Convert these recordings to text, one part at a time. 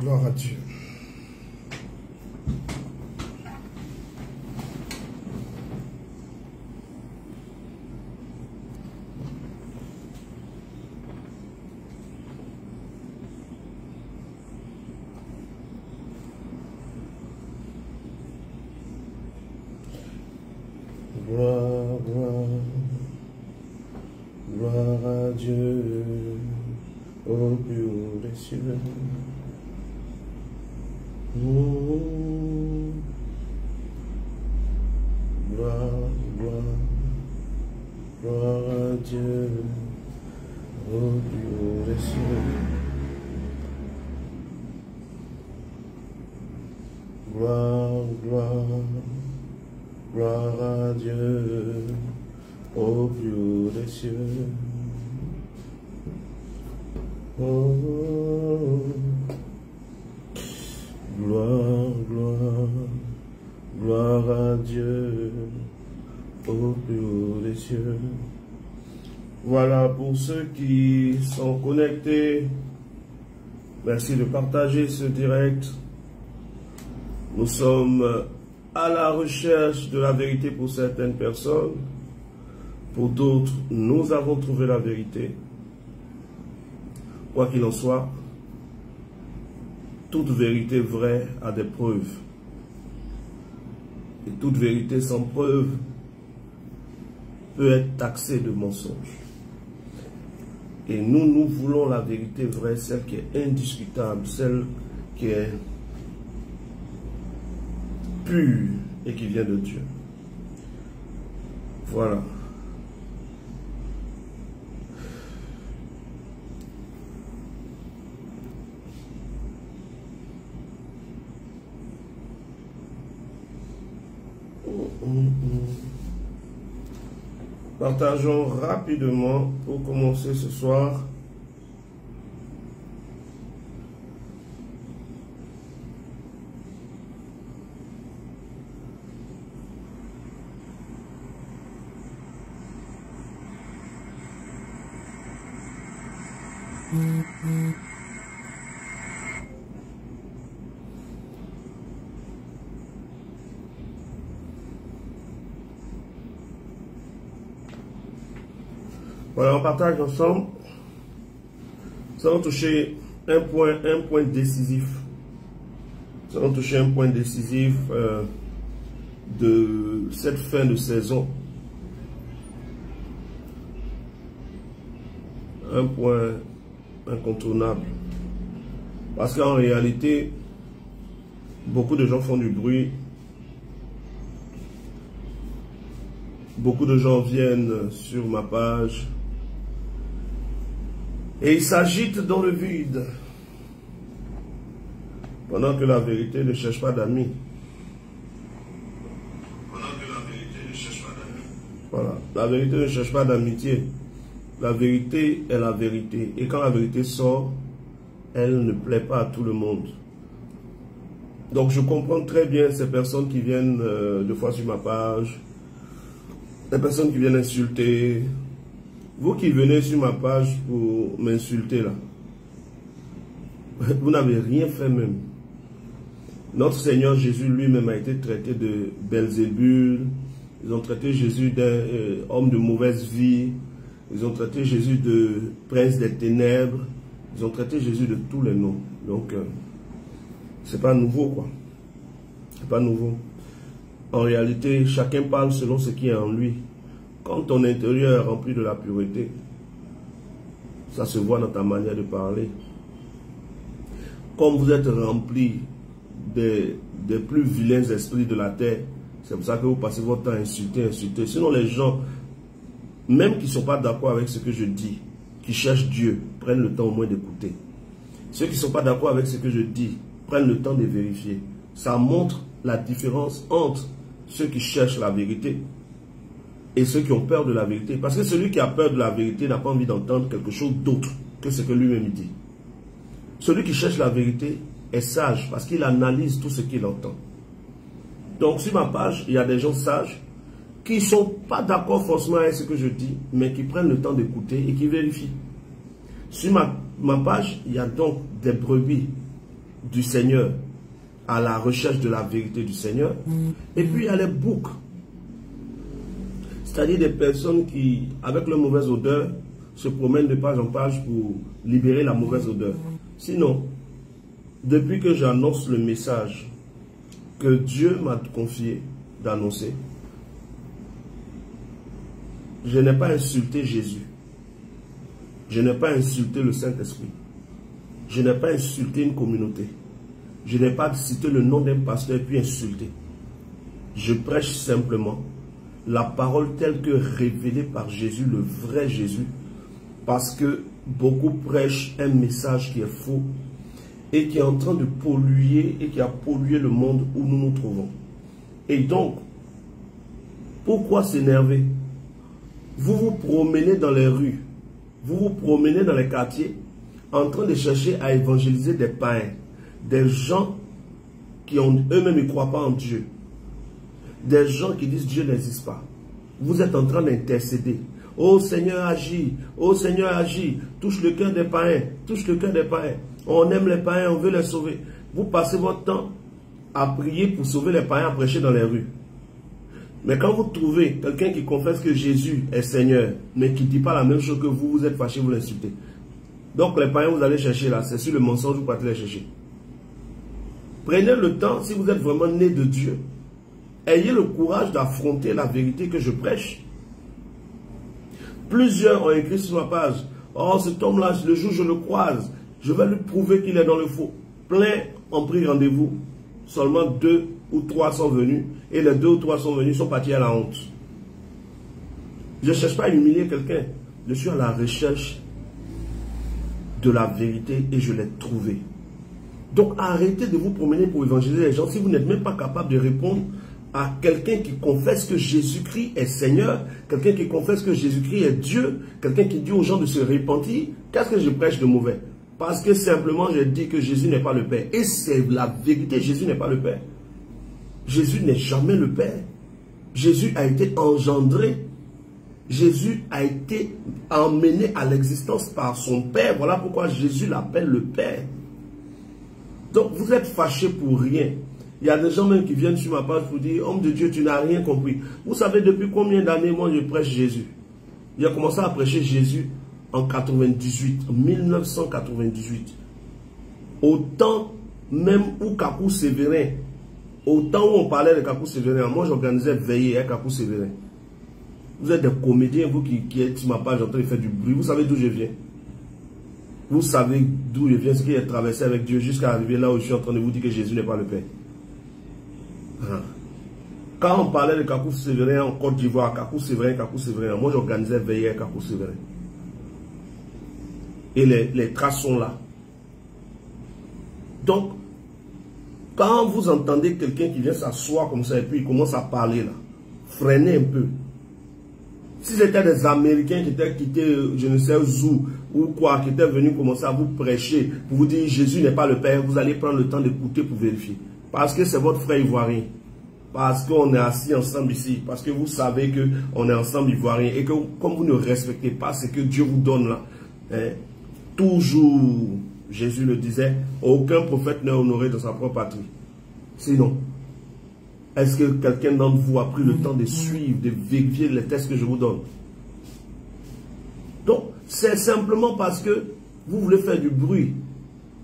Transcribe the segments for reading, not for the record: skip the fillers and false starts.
Gloire à Dieu. Gloire, gloire, gloire à Dieu, au plus haut des cieux. Gloire, gloire, gloire à Dieu, au plus haut des cieux. Gloire, gloire, gloire à Dieu, au plus haut des cieux. Oh, gloire, gloire, gloire à Dieu, au plus haut des cieux. Voilà, pour ceux qui sont connectés, merci de partager ce direct. Nous sommes à la recherche de la vérité pour certaines personnes. Pour d'autres, nous avons trouvé la vérité. Quoi qu'il en soit, toute vérité vraie a des preuves. Et toute vérité sans preuve peut être taxée de mensonge. Et nous voulons la vérité vraie, celle qui est indiscutable, celle qui est pure et qui vient de Dieu. Voilà. Partageons rapidement pour commencer ce soir. Voilà, on partage ensemble. Nous allons toucher un point décisif. Nous allons toucher un point décisif de cette fin de saison. Un point incontournable. Parce qu'en réalité, beaucoup de gens font du bruit. Beaucoup de gens viennent sur ma page. Et ils s'agitent dans le vide. Pendant que la vérité ne cherche pas d'amis. Voilà. La vérité ne cherche pas d'amitié. La vérité est la vérité. Et quand la vérité sort, elle ne plaît pas à tout le monde. Donc je comprends très bien ces personnes qui viennent deux fois sur ma page. Les personnes qui viennent insulter. Vous qui venez sur ma page pour m'insulter là, vous n'avez rien fait même. Notre Seigneur Jésus lui-même a été traité de Belzébul. Ils ont traité Jésus d'un homme de mauvaise vie. Ils ont traité Jésus de prince des ténèbres. Ils ont traité Jésus de tous les noms. Donc, c'est pas nouveau quoi. C'est pas nouveau. En réalité, chacun parle selon ce qui est en lui. Quand ton intérieur est rempli de la pureté, ça se voit dans ta manière de parler. Comme vous êtes rempli des plus vilains esprits de la terre, c'est pour ça que vous passez votre temps à insulter. Sinon les gens, même qui ne sont pas d'accord avec ce que je dis, qui cherchent Dieu, prennent le temps au moins d'écouter. Ceux qui ne sont pas d'accord avec ce que je dis, prennent le temps de vérifier. Ça montre la différence entre ceux qui cherchent la vérité et ceux qui ont peur de la vérité. Parce que celui qui a peur de la vérité n'a pas envie d'entendre quelque chose d'autre que ce que lui-même dit. Celui qui cherche la vérité est sage parce qu'il analyse tout ce qu'il entend. Donc sur ma page, il y a des gens sages qui ne sont pas d'accord forcément avec ce que je dis, mais qui prennent le temps d'écouter et qui vérifient. Sur ma page, il y a donc des brebis du Seigneur, à la recherche de la vérité du Seigneur. Et puis il y a les boucs. C'est-à-dire des personnes qui, avec leur mauvaise odeur, se promènent de page en page pour libérer la mauvaise odeur. Sinon, depuis que j'annonce le message que Dieu m'a confié d'annoncer, je n'ai pas insulté Jésus. Je n'ai pas insulté le Saint-Esprit. Je n'ai pas insulté une communauté. Je n'ai pas cité le nom d'un pasteur puis insulté. Je prêche simplement la parole telle que révélée par Jésus, le vrai Jésus, parce que beaucoup prêchent un message qui est faux et qui est en train de polluer et qui a pollué le monde où nous nous trouvons. Et donc, pourquoi s'énerver? Vous vous promenez dans les rues, vous vous promenez dans les quartiers en train de chercher à évangéliser des païens, des gens qui eux-mêmes ne croient pas en Dieu, des gens qui disent Dieu n'existe pas. Vous êtes en train d'intercéder. Oh Seigneur agis, oh Seigneur agis, touche le cœur des païens, touche le cœur des païens. On aime les païens, on veut les sauver. Vous passez votre temps à prier pour sauver les païens, à prêcher dans les rues. Mais quand vous trouvez quelqu'un qui confesse que Jésus est Seigneur, mais qui ne dit pas la même chose que vous, vous êtes fâché, vous l'insultez. Donc les païens, vous allez chercher là, c'est sur le mensonge, vous partez les chercher. Prenez le temps, si vous êtes vraiment né de Dieu, ayez le courage d'affronter la vérité que je prêche. Plusieurs ont écrit sur ma page, oh cet homme-là, le jour où je le croise, je vais lui prouver qu'il est dans le faux. Plein ont pris rendez-vous, seulement 2 ou 3 sont venus, et les 2 ou 3 sont venus, sont partis à la honte. Je ne cherche pas à humilier quelqu'un, je suis à la recherche de la vérité et je l'ai trouvée. Donc arrêtez de vous promener pour évangéliser les gens si vous n'êtes même pas capable de répondre à quelqu'un qui confesse que Jésus-Christ est Seigneur, quelqu'un qui confesse que Jésus-Christ est Dieu, quelqu'un qui dit aux gens de se repentir. Qu'est-ce que je prêche de mauvais? Parce que simplement je dis que Jésus n'est pas le Père. Et c'est la vérité, Jésus n'est pas le Père. Jésus n'est jamais le Père. Jésus a été engendré. Jésus a été emmené à l'existence par son Père. Voilà pourquoi Jésus l'appelle le Père. Donc vous êtes fâchés pour rien. Il y a des gens même qui viennent sur ma page pour dire, homme de Dieu, tu n'as rien compris. Vous savez depuis combien d'années moi je prêche Jésus? J'ai commencé à prêcher Jésus en 1998. Au temps même où Kakou Sévérin, au temps où on parlait de Kakou Sévérin, moi j'organisais veillée à Kakou Sévérin. Vous êtes des comédiens, vous qui êtes sur ma page en train de faire du bruit. Vous savez d'où je viens. Vous savez d'où je viens, ce qui est traversé avec Dieu jusqu'à arriver là où je suis en train de vous dire que Jésus n'est pas le Père. Quand on parlait de Kakou Sévérin en Côte d'Ivoire, Kakou Sévérin, moi j'organisais veiller à Kakou Sévérin. Et les traces sont là. Donc, quand vous entendez quelqu'un qui vient s'asseoir comme ça et puis il commence à parler là, freinez un peu. Si c'était des Américains qui étaient quittés, je ne sais où ou quoi, qui étaient venus commencer à vous prêcher, pour vous dire Jésus n'est pas le Père, vous allez prendre le temps d'écouter pour vérifier. Parce que c'est votre frère ivoirien. Parce qu'on est assis ensemble ici. Parce que vous savez qu'on est ensemble ivoirien. Et que comme vous ne respectez pas ce que Dieu vous donne là, hein, toujours, Jésus le disait, aucun prophète n'est honoré dans sa propre patrie. Sinon, est-ce que quelqu'un d'entre vous a pris le temps de suivre, de vérifier les tests que je vous donne? Donc, c'est simplement parce que vous voulez faire du bruit.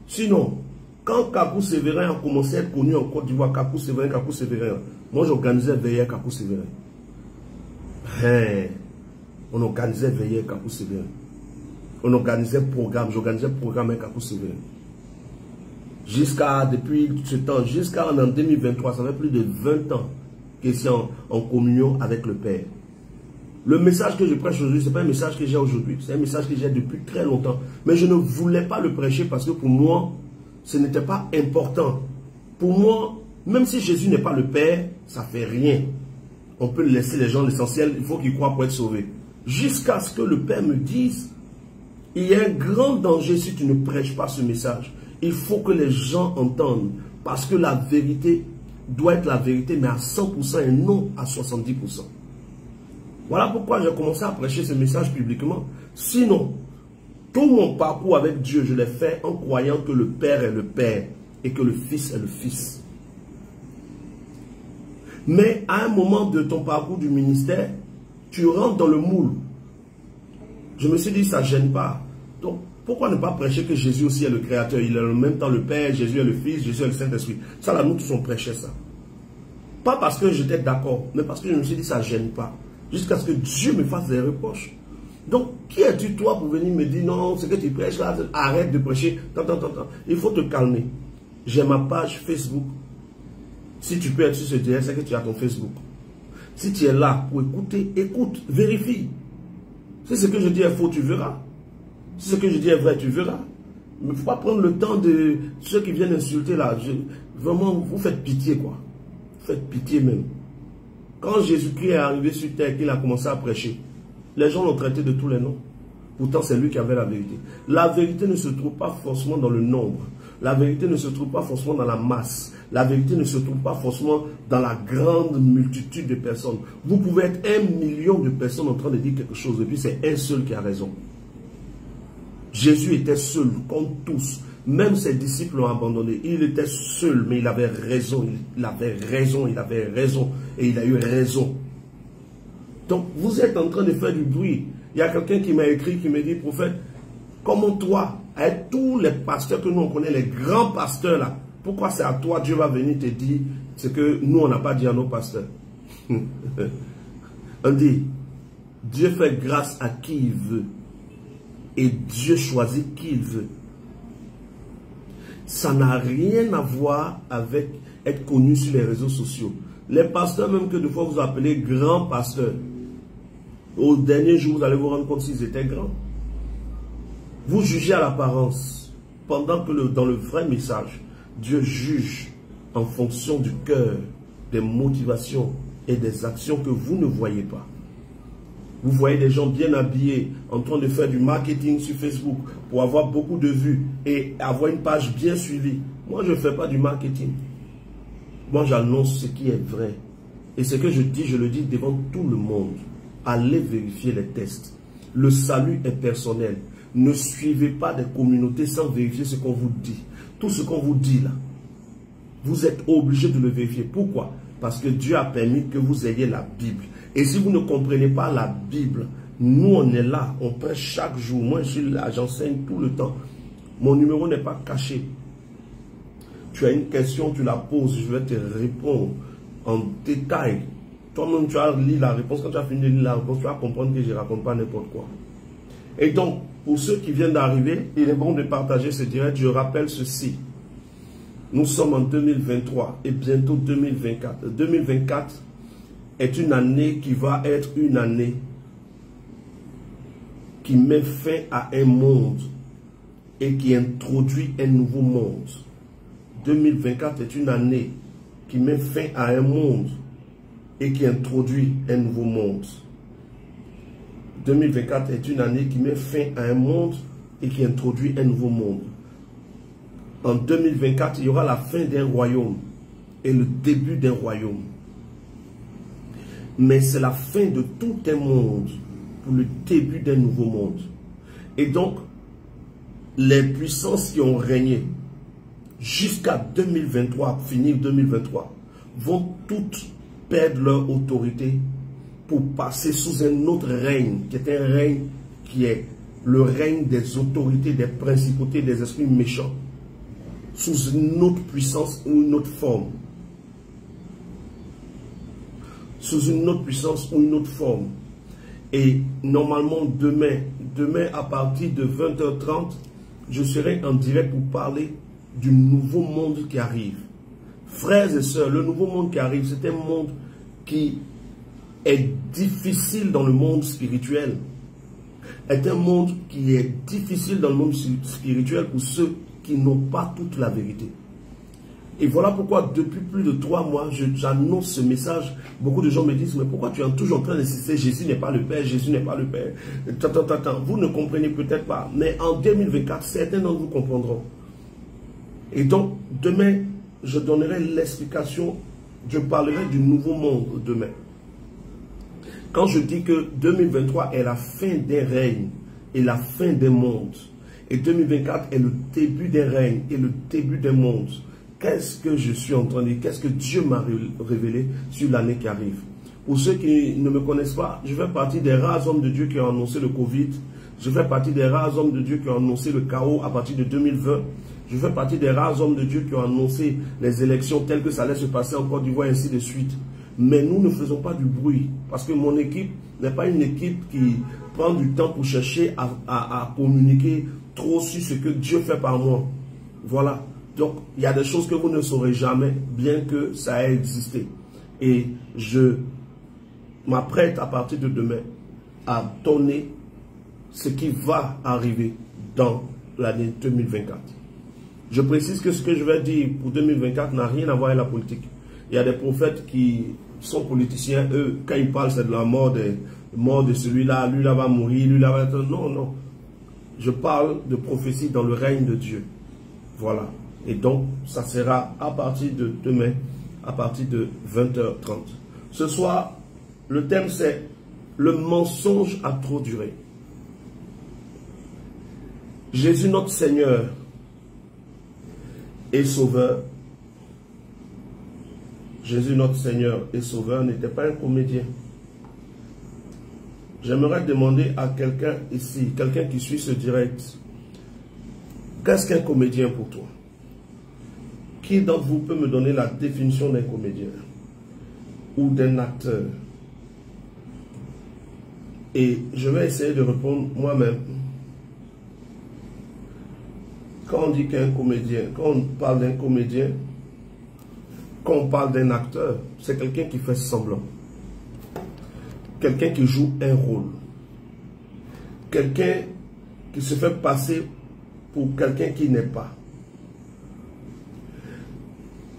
Sinon, quand Kakou Sévérin a commencé à être connu en Côte d'Ivoire, Kakou Sévérin, moi j'organisais veillée à Kakou Sévérin. On organisait veillée à Kakou Sévérin. On organisait programme, j'organisais programme avec Kakou Sévérin. Depuis ce temps, jusqu'à en 2023, ça fait plus de 20 ans que je suis en communion avec le Père. Le message que je prêche aujourd'hui, ce n'est pas un message que j'ai aujourd'hui, c'est un message que j'ai depuis très longtemps. Mais je ne voulais pas le prêcher parce que pour moi, ce n'était pas important. Pour moi, même si Jésus n'est pas le Père, ça ne fait rien. On peut laisser les gens l'essentiel, il faut qu'ils croient pour être sauvés. Jusqu'à ce que le Père me dise, il y a un grand danger si tu ne prêches pas ce message. Il faut que les gens entendent, parce que la vérité doit être la vérité, mais à 100% et non à 70%. Voilà pourquoi j'ai commencé à prêcher ce message publiquement. Sinon, tout mon parcours avec Dieu, je l'ai fait en croyant que le Père est le Père. et que le Fils est le Fils. Mais à un moment de ton parcours du ministère, tu rentres dans le moule. Je me suis dit, ça ne gêne pas. Donc, pourquoi ne pas prêcher que Jésus aussi est le Créateur? Il est en même temps le Père, Jésus est le Fils, Jésus est le Saint-Esprit. Ça, là, nous tous on prêchait ça. Pas parce que j'étais d'accord, mais parce que je me suis dit, ça ne gêne pas. Jusqu'à ce que Dieu me fasse des reproches. Donc, qui es-tu toi pour venir me dire, non, ce que tu prêches là, arrête de prêcher. Il faut te calmer. J'ai ma page Facebook. Si tu peux être sur ce direct, c'est que tu as ton Facebook. Si tu es là pour écouter, écoute, vérifie. Si ce que je dis est faux, tu verras. Si ce que je dis est vrai, tu verras. Mais il ne faut pas prendre le temps de ceux qui viennent insulter là. Vraiment, vous faites pitié, quoi. Vous faites pitié même. Quand Jésus-Christ est arrivé sur terre, qu'il a commencé à prêcher, les gens l'ont traité de tous les noms. Pourtant, c'est lui qui avait la vérité. La vérité ne se trouve pas forcément dans le nombre. La vérité ne se trouve pas forcément dans la masse. La vérité ne se trouve pas forcément dans la grande multitude de personnes. Vous pouvez être 1 million de personnes en train de dire quelque chose, et puis c'est un seul qui a raison. Jésus était seul, comme tous. Même ses disciples l'ont abandonné. Il était seul, mais il avait raison. Il avait raison, il avait raison. Et il a eu raison. Donc, vous êtes en train de faire du bruit. Il y a quelqu'un qui m'a écrit, qui me dit, prophète, comment toi, avec tous les pasteurs que nous on connaît, les grands pasteurs là, pourquoi c'est à toi, Dieu va venir te dire ce que nous on n'a pas dit à nos pasteurs? On dit, Dieu fait grâce à qui il veut. Et Dieu choisit qui il veut. Ça n'a rien à voir avec être connu sur les réseaux sociaux. Les pasteurs, même que de fois vous appelez grands pasteurs, au dernier jour, vous allez vous rendre compte s'ils étaient grands. Vous jugez à l'apparence, pendant que dans le vrai message, Dieu juge en fonction du cœur, des motivations et des actions que vous ne voyez pas. Vous voyez des gens bien habillés, en train de faire du marketing sur Facebook pour avoir beaucoup de vues et avoir une page bien suivie. Moi, je ne fais pas du marketing. Moi, j'annonce ce qui est vrai. Et ce que je dis, je le dis devant tout le monde. Allez vérifier les tests. Le salut est personnel. Ne suivez pas des communautés sans vérifier ce qu'on vous dit. Tout ce qu'on vous dit là, vous êtes obligé de le vérifier. Pourquoi? Parce que Dieu a permis que vous ayez la Bible. Et si vous ne comprenez pas la Bible, nous on est là, on prêche chaque jour. Moi je suis là, j'enseigne tout le temps. Mon numéro n'est pas caché. Tu as une question, tu la poses, je vais te répondre en détail. Toi-même tu as lu la réponse. Quand tu as fini de lire la réponse, tu vas comprendre que je ne raconte pas n'importe quoi. Et donc, pour ceux qui viennent d'arriver, il est bon de partager ce direct. Je rappelle ceci. Nous sommes en 2023 et bientôt 2024. 2024 est une année qui va être une année qui met fin à un monde et qui introduit un nouveau monde. 2024 est une année qui met fin à un monde et qui introduit un nouveau monde. 2024 est une année qui met fin à un monde et qui introduit un nouveau monde. En 2024, il y aura la fin d'un royaume et le début d'un royaume. Mais c'est la fin de tout un monde pour le début d'un nouveau monde. Et donc, les puissances qui ont régné jusqu'à 2023, finir 2023, vont toutes perdre leur autorité pour passer sous un autre règne, qui est un règne qui est le règne des autorités, des principautés, des esprits méchants, sous une autre puissance ou une autre forme. Sous une autre puissance ou une autre forme. Et normalement, demain à partir de 20h30, je serai en direct pour parler du nouveau monde qui arrive. Frères et sœurs, le nouveau monde qui arrive, c'est un monde qui est difficile dans le monde spirituel. Est un monde qui est difficile dans le monde spirituel pour ceux qui n'ont pas toute la vérité. Et voilà pourquoi depuis plus de 3 mois, j'annonce ce message. Beaucoup de gens me disent, mais pourquoi tu es toujours en train d'insister, Jésus n'est pas le Père, Jésus n'est pas le Père. Vous ne comprenez peut-être pas, mais en 2024, certains d'entre vous comprendront. Et donc, demain, je donnerai l'explication, je parlerai du nouveau monde demain. Quand je dis que 2023 est la fin d'un règne et la fin d'un monde, et 2024 est le début d'un règne et le début d'un monde, qu'est-ce que je suis en train de dire, qu'est-ce que Dieu m'a révélé sur l'année qui arrive. Pour ceux qui ne me connaissent pas, je fais partie des rares hommes de Dieu qui ont annoncé le Covid. Je fais partie des rares hommes de Dieu qui ont annoncé le chaos à partir de 2020. Je fais partie des rares hommes de Dieu qui ont annoncé les élections telles que ça allait se passer en Côte d'Ivoire, ainsi de suite. Mais nous ne faisons pas du bruit. Parce que mon équipe n'est pas une équipe qui prend du temps pour chercher à communiquer trop sur ce que Dieu fait par moi. Voilà. Donc, il y a des choses que vous ne saurez jamais, bien que ça ait existé. Et je m'apprête à partir de demain à donner ce qui va arriver dans l'année 2024. Je précise que ce que je vais dire pour 2024 n'a rien à voir avec la politique. Il y a des prophètes qui sont politiciens, eux, quand ils parlent, c'est de la mort de celui-là, lui-là va mourir, lui-là va être... Non, non. Je parle de prophétie dans le règne de Dieu. Voilà. Et donc, ça sera à partir de demain, à partir de 20h30. Ce soir, le thème c'est « Le mensonge a trop duré ». Jésus, notre Seigneur et Sauveur, Jésus, notre Seigneur et Sauveur, n'était pas un comédien. J'aimerais demander à quelqu'un ici, quelqu'un qui suit ce direct, qu'est-ce qu'un comédien pour toi? Qui d'entre vous peut me donner la définition d'un comédien ou d'un acteur? Et je vais essayer de répondre moi-même. Quand on dit qu'un comédien, quand on parle d'un comédien, quand on parle d'un acteur, c'est quelqu'un qui fait semblant. Quelqu'un qui joue un rôle. Quelqu'un qui se fait passer pour quelqu'un qui n'est pas.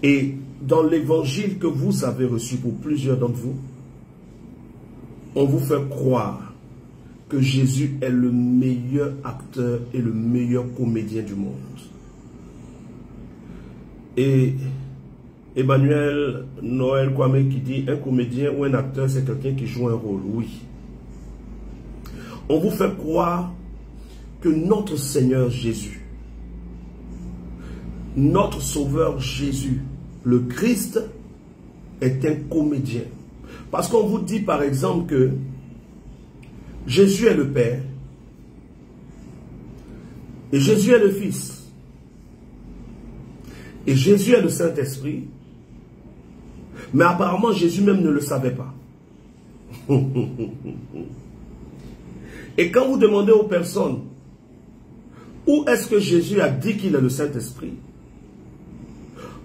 Et dans l'évangile que vous avez reçu pour plusieurs d'entre vous, on vous fait croire que Jésus est le meilleur acteur et le meilleur comédien du monde. Et Emmanuel Noël Kwame qui dit un comédien ou un acteur, c'est quelqu'un qui joue un rôle. Oui. On vous fait croire que notre Seigneur Jésus, notre Sauveur Jésus, le Christ, est un comédien. Parce qu'on vous dit par exemple que Jésus est le Père et Jésus est le Fils et Jésus est le Saint-Esprit, mais apparemment Jésus même ne le savait pas. Et quand vous demandez aux personnes où est-ce que Jésus a dit qu'il est le Saint-Esprit,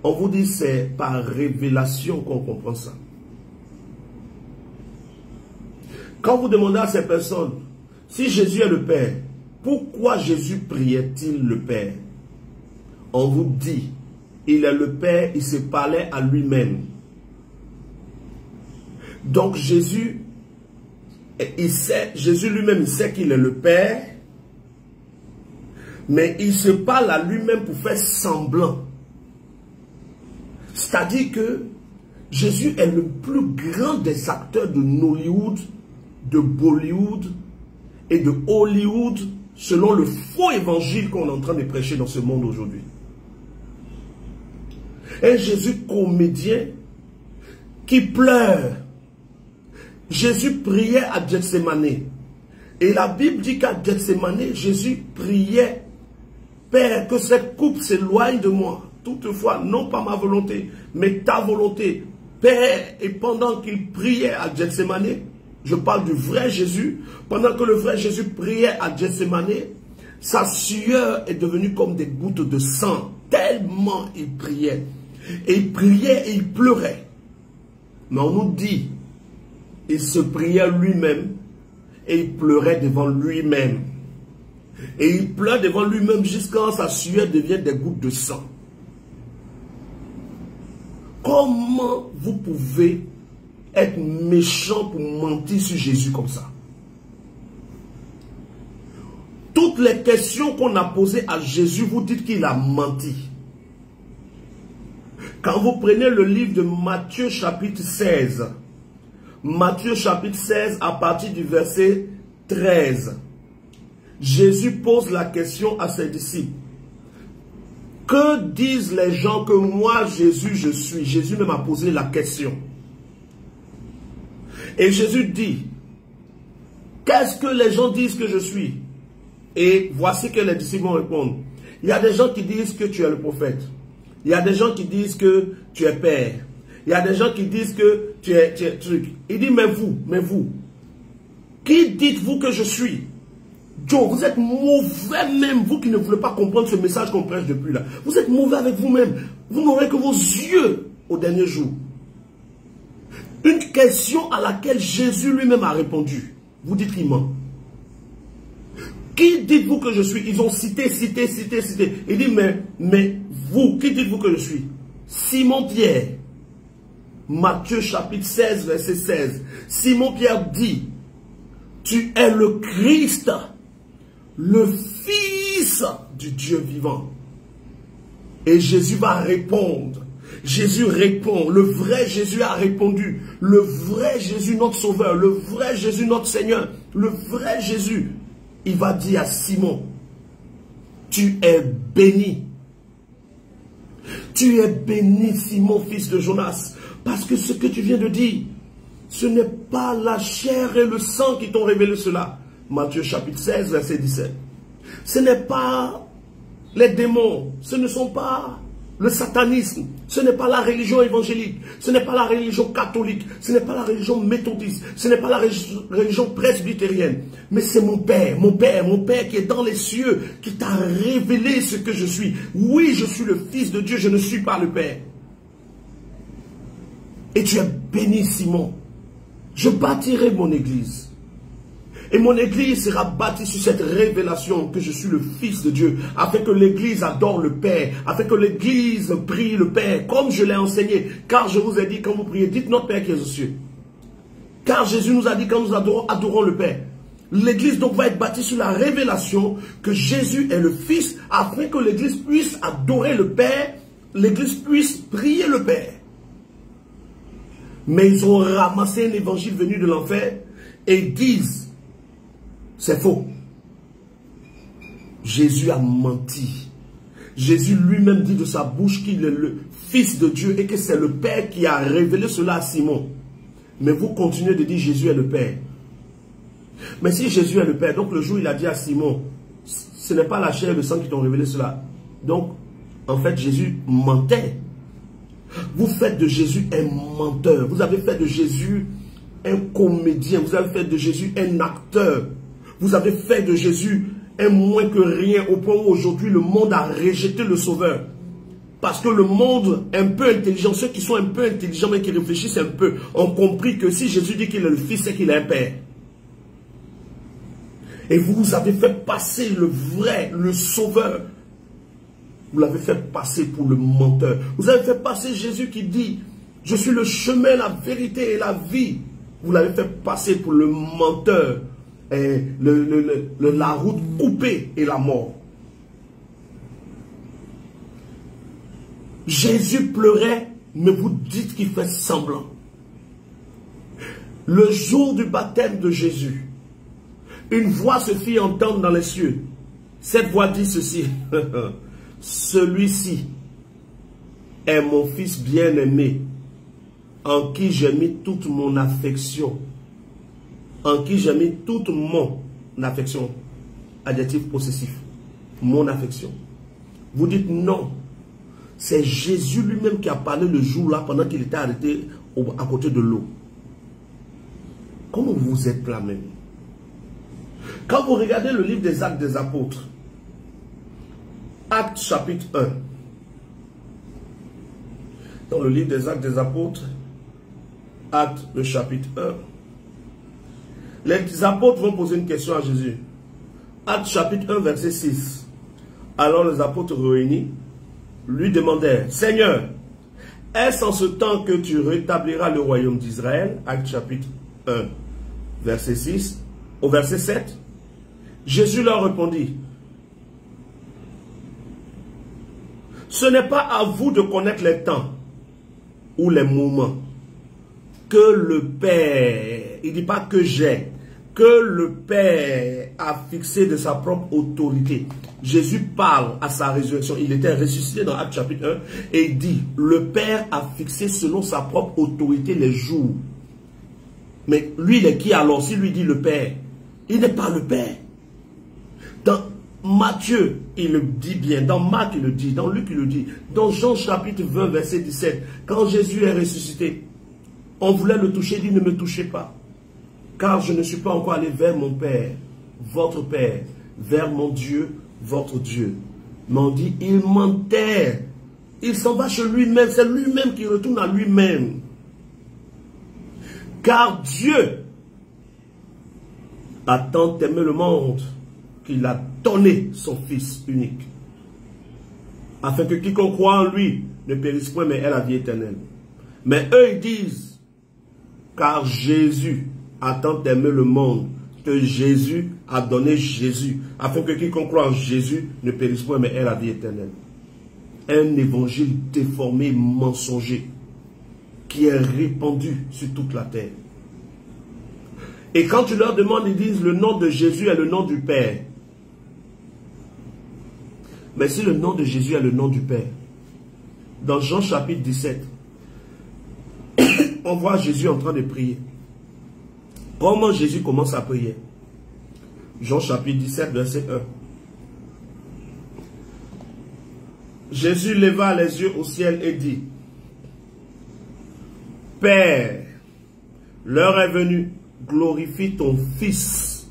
on vous dit c'est par révélation qu'on comprend ça. Quand vous demandez à ces personnes, si Jésus est le Père, pourquoi Jésus priait-il le Père? On vous dit, il est le Père, il se parlait à lui-même. Donc Jésus, Jésus lui-même, il sait qu'il est le Père, mais il se parle à lui-même pour faire semblant. C'est-à-dire que Jésus est le plus grand des acteurs de Nollywood, de Bollywood et de Hollywood, selon le faux évangile qu'on est en train de prêcher dans ce monde aujourd'hui. Un Jésus comédien qui pleure. Jésus priait à Gethsémane. Et la Bible dit qu'à Gethsémane, Jésus priait, Père, que cette coupe s'éloigne de moi. Toutefois, non pas ma volonté, mais ta volonté. Père, et pendant qu'il priait à Gethsémane, je parle du vrai Jésus, pendant que le vrai Jésus priait à Gethsémane, sa sueur est devenue comme des gouttes de sang, tellement il priait. Et il priait et il pleurait. Mais on nous dit, il se priait lui-même et il pleurait devant lui-même. Et il pleure devant lui-même jusqu'à ce que sa sueur devienne des gouttes de sang. Comment vous pouvez être méchant pour mentir sur Jésus comme ça? Toutes les questions qu'on a posées à Jésus, vous dites qu'il a menti. Quand vous prenez le livre de Matthieu chapitre 16, Matthieu chapitre 16 à partir du verset 13, Jésus pose la question à ses disciples. Que disent les gens que moi, Jésus, je suis? Jésus même a posé la question. Et Jésus dit, qu'est-ce que les gens disent que je suis? Et voici que les disciples vont répondre. Il y a des gens qui disent que tu es le prophète. Il y a des gens qui disent que tu es père. Il y a des gens qui disent que tu es truc. Il dit, mais vous, qui dites-vous que je suis? Joe, vous êtes mauvais même, vous qui ne voulez pas comprendre ce message qu'on prêche depuis là. Vous êtes mauvais avec vous-même. Vous n'aurez que vos yeux au dernier jour. Une question à laquelle Jésus lui-même a répondu. Vous dites qu'il ment. Qui dites-vous que je suis? Ils ont cité. Il dit, mais vous, qui dites-vous que je suis? Simon-Pierre. Matthieu chapitre 16, verset 16. Simon-Pierre dit, tu es le Christ, le Fils du Dieu vivant. Et Jésus va répondre. Jésus répond. Le vrai Jésus a répondu. Le vrai Jésus, notre Sauveur. Le vrai Jésus, notre Seigneur. Le vrai Jésus. Il va dire à Simon, tu es béni. Tu es béni, Simon, fils de Jonas. Parce que ce que tu viens de dire, ce n'est pas la chair et le sang qui t'ont révélé cela. Matthieu chapitre 16, verset 17. Ce n'est pas les démons, ce ne sont pas le satanisme, ce n'est pas la religion évangélique, ce n'est pas la religion catholique, ce n'est pas la religion méthodiste, ce n'est pas la religion presbytérienne, mais c'est mon Père qui est dans les cieux, qui t'a révélé ce que je suis. Oui, je suis le Fils de Dieu, je ne suis pas le Père. Et tu es béni, Simon. Je bâtirai mon église. Et mon église sera bâtie sur cette révélation que je suis le Fils de Dieu, afin que l'église adore le Père, afin que l'église prie le Père, comme je l'ai enseigné. Car je vous ai dit, quand vous priez, dites notre Père qui est aux cieux. Car Jésus nous a dit, quand nous adorons le Père. L'église donc va être bâtie sur la révélation que Jésus est le Fils, afin que l'église puisse adorer le Père, l'église puisse prier le Père. Mais ils ont ramassé un évangile venu de l'enfer et ils disent, c'est faux. Jésus a menti. Jésus lui-même dit de sa bouche qu'il est le Fils de Dieu et que c'est le Père qui a révélé cela à Simon. Mais vous continuez de dire Jésus est le Père. Mais si Jésus est le Père, donc le jour où il a dit à Simon, ce n'est pas la chair et le sang qui t'ont révélé cela. Donc, en fait, Jésus mentait. Vous faites de Jésus un menteur. Vous avez fait de Jésus un comédien. Vous avez fait de Jésus un acteur. Vous avez fait de Jésus un moins que rien au point où aujourd'hui le monde a rejeté le Sauveur. Parce que le monde un peu intelligent, ceux qui sont un peu intelligents mais qui réfléchissent un peu, ont compris que si Jésus dit qu'il est le Fils, c'est qu'il est un Père. Et vous avez fait passer le vrai, le Sauveur. Vous l'avez fait passer pour le menteur. Vous avez fait passer Jésus qui dit, je suis le chemin, la vérité et la vie. Vous l'avez fait passer pour le menteur. Et la route coupée et la mort. Jésus pleurait, mais vous dites qu'il fait semblant. Le jour du baptême de Jésus, une voix se fit entendre dans les cieux. Cette voix dit ceci, celui-ci est mon fils bien-aimé, en qui j'ai mis toute mon affection. En qui j'ai mis toute mon affection. Adjectif possessif. Mon affection. Vous dites non. C'est Jésus lui-même qui a parlé le jour-là pendant qu'il était arrêté à côté de l'eau. Comment vous êtes là même? Quand vous regardez le livre des Actes des Apôtres, Actes chapitre 1. Dans le livre des Actes des Apôtres, Actes le chapitre 1. Les apôtres vont poser une question à Jésus. Actes chapitre 1, verset 6. Alors les apôtres réunis lui demandèrent, Seigneur, est-ce en ce temps que tu rétabliras le royaume d'Israël? Actes chapitre 1, verset 6. Au verset 7, Jésus leur répondit, ce n'est pas à vous de connaître les temps ou les moments que le Père, il ne dit pas que j'ai, que le Père a fixé de sa propre autorité. Jésus parle à sa résurrection. Il était ressuscité dans Actes chapitre 1 et il dit, le Père a fixé selon sa propre autorité les jours. Mais lui, il est qui alors? Si lui dit le Père, il n'est pas le Père. Dans Matthieu, il le dit bien. Dans Marc, il le dit. Dans Luc, il le dit. Dans Jean chapitre 20, verset 17, quand Jésus est ressuscité, on voulait le toucher, il dit, ne me touchez pas. Car je ne suis pas encore allé vers mon Père, votre Père, vers mon Dieu, votre Dieu. Mais on dit, il m'enterre. Il s'en va chez lui-même. C'est lui-même qui retourne à lui-même. Car Dieu a tant aimé le monde qu'il a donné son Fils unique, afin que quiconque croit en lui ne périsse point, mais ait la vie éternelle. Mais eux, ils disent, car Jésus a tant aimé le monde, que Jésus a donné Jésus, afin que quiconque croit en Jésus ne périsse point, mais ait la vie éternelle. Un évangile déformé, mensonger, qui est répandu sur toute la terre. Et quand tu leur demandes, ils disent, le nom de Jésus est le nom du Père. Mais si le nom de Jésus est le nom du Père, dans Jean chapitre 17, on voit Jésus en train de prier. Comment Jésus commence à prier? Jean chapitre 17, verset 1. Jésus leva les yeux au ciel et dit, Père, l'heure est venue, glorifie ton Fils,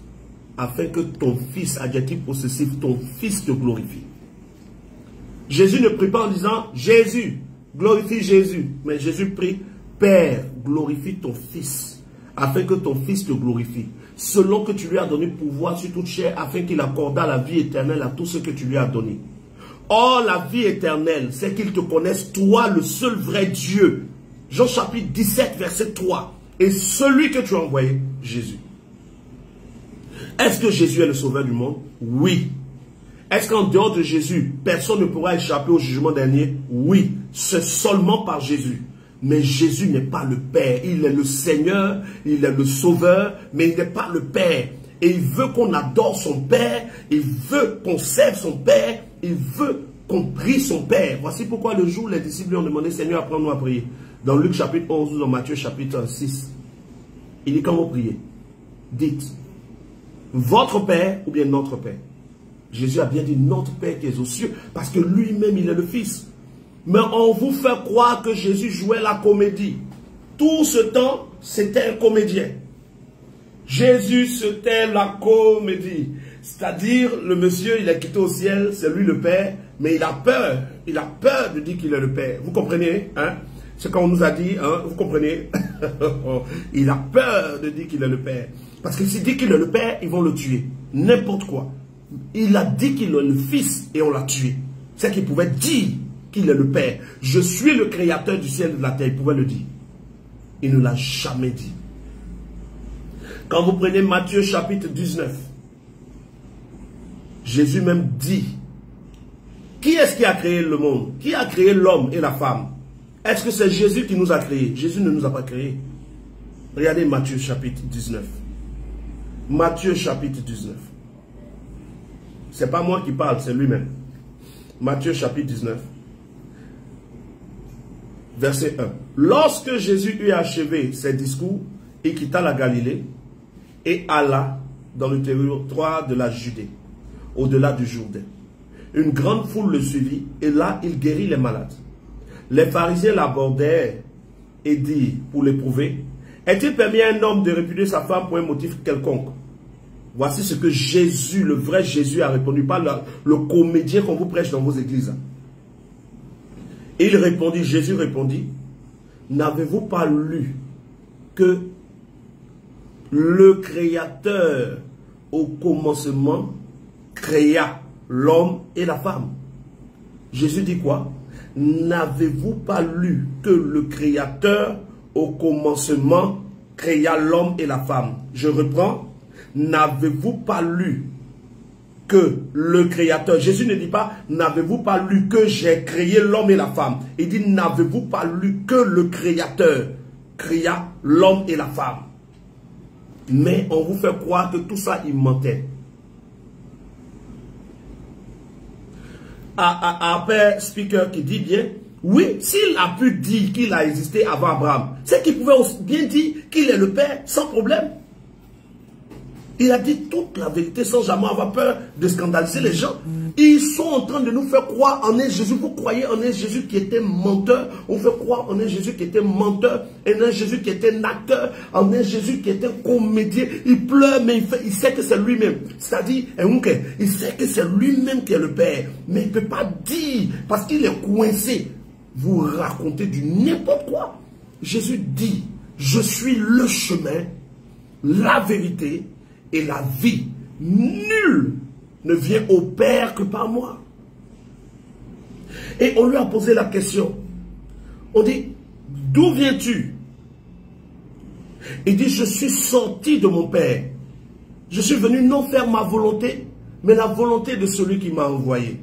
afin que ton Fils, adjectif possessif, ton Fils te glorifie. Jésus ne prie pas en disant, Jésus, glorifie Jésus. Mais Jésus prie, Père, glorifie ton Fils, afin que ton Fils te glorifie. Selon que tu lui as donné pouvoir sur toute chair, afin qu'il accordât la vie éternelle à tout ce que tu lui as donné. Or, la vie éternelle, c'est qu'ils te connaissent, toi, le seul vrai Dieu. Jean chapitre 17, verset 3. Et celui que tu as envoyé, Jésus. Est-ce que Jésus est le sauveur du monde? Oui. Est-ce qu'en dehors de Jésus, personne ne pourra échapper au jugement dernier? Oui. C'est seulement par Jésus. Mais Jésus n'est pas le Père. Il est le Seigneur, il est le Sauveur, mais il n'est pas le Père. Et il veut qu'on adore son Père, il veut qu'on serve son Père, il veut qu'on prie son Père. Voici pourquoi le jour où les disciples lui ont demandé, Seigneur, apprends-nous à prier. Dans Luc chapitre 11 ou dans Matthieu chapitre 6, il dit quand vous priez, dites, votre Père ou bien notre Père. Jésus a bien dit notre Père qui est aux cieux, parce que lui-même il est le Fils. Mais on vous fait croire que Jésus jouait la comédie. Tout ce temps, c'était un comédien. Jésus, c'était la comédie. C'est-à-dire, le monsieur, il est quitté au ciel, c'est lui le Père, mais il a peur. Il a peur de dire qu'il est le Père. Vous comprenez, hein? C'est comme on nous a dit, hein? Vous comprenez? Il a peur de dire qu'il est le Père. Parce que s'il dit qu'il est le Père, ils vont le tuer. N'importe quoi. Il a dit qu'il est le Fils et on l'a tué. C'est qu'il pouvait dire qu'il est le Père. Je suis le créateur du ciel et de la terre. Il pouvait le dire. Il ne l'a jamais dit. Quand vous prenez Matthieu chapitre 19, Jésus même dit, qui est-ce qui a créé le monde? Qui a créé l'homme et la femme? Est-ce que c'est Jésus qui nous a créés? Jésus ne nous a pas créés. Regardez Matthieu chapitre 19. Matthieu chapitre 19. C'est pas moi qui parle, c'est lui-même. Matthieu chapitre 19. Verset 1. Lorsque Jésus eut achevé ses discours, il quitta la Galilée et alla dans le territoire de la Judée, au-delà du Jourdain. Une grande foule le suivit et là il guérit les malades. Les pharisiens l'abordèrent et dirent, pour l'éprouver, est-il permis à un homme de répudier sa femme pour un motif quelconque? Voici ce que Jésus, le vrai Jésus, a répondu, pas le comédien qu'on vous prêche dans vos églises. Il répondit, Jésus répondit, n'avez-vous pas lu que le Créateur au commencement créa l'homme et la femme? Jésus dit quoi? N'avez-vous pas lu que le Créateur au commencement créa l'homme et la femme? Je reprends. N'avez-vous pas lu que le Créateur, Jésus ne dit pas, n'avez-vous pas lu que j'ai créé l'homme et la femme? Il dit, n'avez-vous pas lu que le Créateur créa l'homme et la femme? Mais on vous fait croire que tout ça, il mentait. Un père speaker qui dit bien, oui, s'il a pu dire qu'il a existé avant Abraham, c'est qu'il pouvait aussi bien dire qu'il est le père sans problème. Il a dit toute la vérité sans jamais avoir peur de scandaliser les gens. Ils sont en train de nous faire croire en un Jésus. Vous croyez en un Jésus qui était menteur. On fait croire en un Jésus qui était menteur. En un Jésus qui était un acteur. En un Jésus qui était un comédien. Il pleure, mais il sait que c'est lui-même. C'est-à-dire, il sait que c'est lui-même qui est le Père. Mais il ne peut pas dire, parce qu'il est coincé. Vous racontez du n'importe quoi. Jésus dit, je suis le chemin, la vérité et la vie. Nul ne vient au Père que par moi. Et on lui a posé la question. On dit, d'où viens-tu? Il dit, je suis sorti de mon Père. Je suis venu non faire ma volonté, mais la volonté de celui qui m'a envoyé.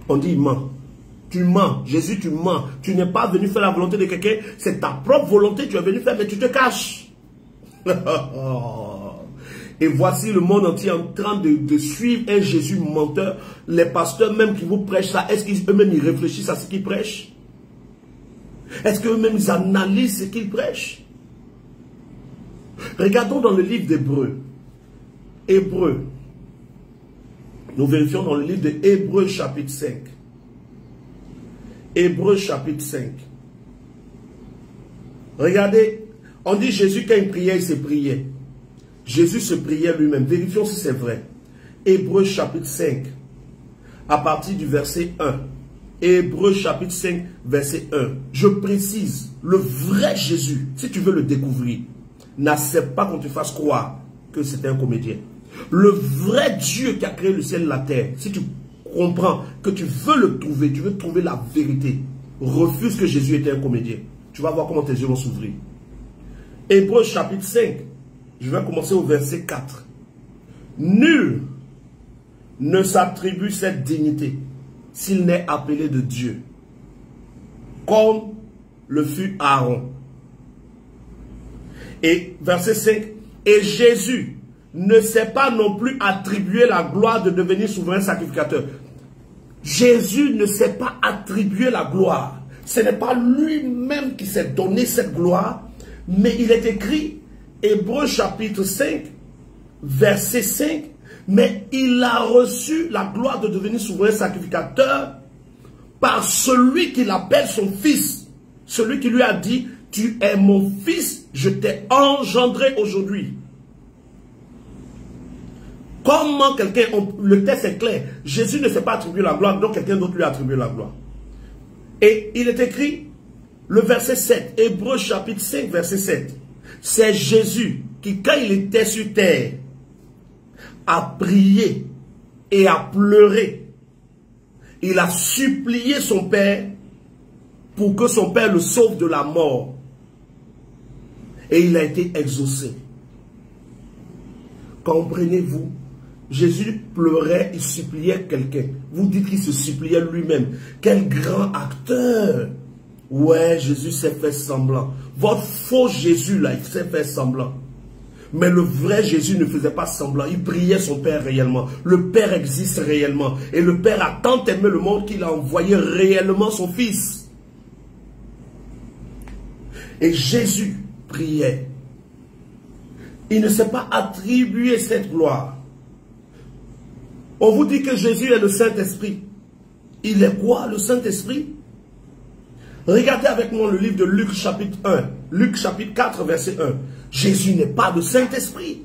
On dit, il ment. Tu mens. Jésus, tu mens. Tu n'es pas venu faire la volonté de quelqu'un. C'est ta propre volonté que tu es venu faire, mais tu te caches. Et voici le monde entier en train de suivre un Jésus menteur. Les pasteurs même qui vous prêchent ça, est-ce qu'eux-mêmes ils réfléchissent à ce qu'ils prêchent? Est-ce qu'eux-mêmes ils analysent ce qu'ils prêchent? Regardons dans le livre d'Hébreux. Hébreux. Nous vérifions dans le livre de Hébreux chapitre 5. Hébreux chapitre 5. Regardez, on dit Jésus quand il priait, il se priait. Jésus se priait lui-même. Vérifions si c'est vrai. Hébreux chapitre 5, à partir du verset 1. Hébreux chapitre 5, verset 1. Je précise, le vrai Jésus, si tu veux le découvrir, n'accepte pas qu'on te fasse croire que c'est un comédien. Le vrai Dieu qui a créé le ciel et la terre, si tu comprends que tu veux le trouver, tu veux trouver la vérité, refuse que Jésus était un comédien. Tu vas voir comment tes yeux vont s'ouvrir. Hébreux chapitre 5, je vais commencer au verset 4. Nul ne s'attribue cette dignité s'il n'est appelé de Dieu, comme le fut Aaron. Et verset 5, et Jésus ne s'est pas non plus attribué la gloire de devenir souverain sacrificateur. Jésus ne s'est pas attribué la gloire. Ce n'est pas lui-même qui s'est donné cette gloire, mais il est écrit, Hébreux chapitre 5, verset 5, mais il a reçu la gloire de devenir souverain sacrificateur par celui qui l'appelle son fils. Celui qui lui a dit, tu es mon fils, je t'ai engendré aujourd'hui. Comment quelqu'un, le texte est clair, Jésus ne s'est pas attribué la gloire, donc quelqu'un d'autre lui a attribué la gloire. Et il est écrit, le verset 7, Hébreux chapitre 5, verset 7. C'est Jésus qui, quand il était sur terre, a prié et a pleuré. Il a supplié son Père pour que son Père le sauve de la mort. Et il a été exaucé. Comprenez-vous? Jésus pleurait, il suppliait quelqu'un. Vous dites qu'il se suppliait lui-même. Quel grand acteur! Ouais, Jésus s'est fait semblant. Votre faux Jésus là, il s'est fait semblant. Mais le vrai Jésus ne faisait pas semblant. Il priait son Père réellement. Le Père existe réellement. Et le Père a tant aimé le monde qu'il a envoyé réellement son Fils. Et Jésus priait. Il ne s'est pas attribué cette gloire. On vous dit que Jésus est le Saint-Esprit. Il est quoi le Saint-Esprit? Regardez avec moi le livre de Luc chapitre 1. Luc chapitre 4 verset 1. Jésus n'est pas le Saint-Esprit.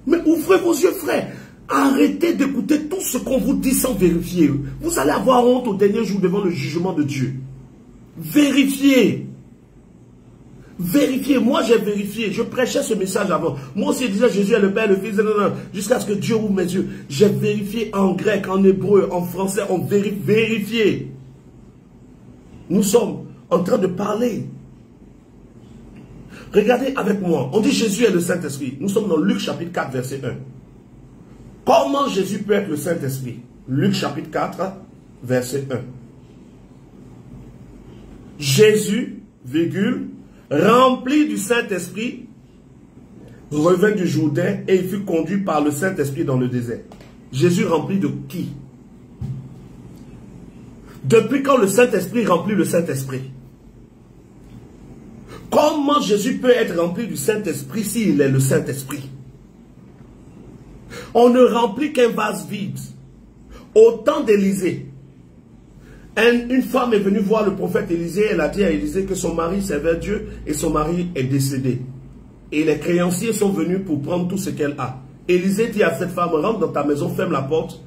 Mais ouvrez vos yeux frères. Arrêtez d'écouter tout ce qu'on vous dit sans vérifier. Vous allez avoir honte au dernier jour devant le jugement de Dieu. Vérifiez. Vérifiez. Moi j'ai vérifié. Je prêchais ce message avant. Moi aussi je disais Jésus est le Père, le Fils, jusqu'à ce que Dieu ouvre mes yeux. J'ai vérifié en grec, en hébreu, en français. On vérifié. Nous sommes en train de parler. Regardez avec moi. On dit Jésus est le Saint-Esprit. Nous sommes dans Luc chapitre 4 verset 1. Comment Jésus peut être le Saint-Esprit? Luc chapitre 4 verset 1. Jésus, virgule, rempli du Saint-Esprit, revint du Jourdain et il fut conduit par le Saint-Esprit dans le désert. Jésus rempli de qui? Depuis quand le Saint-Esprit remplit le Saint-Esprit? Comment Jésus peut être rempli du Saint-Esprit s'il est le Saint-Esprit? On ne remplit qu'un vase vide. Au temps d'Élisée, une femme est venue voir le prophète Élisée. Elle a dit à Élisée que son mari servait Dieu et son mari est décédé. Et les créanciers sont venus pour prendre tout ce qu'elle a. Élisée dit à cette femme, rentre dans ta maison, ferme la porte,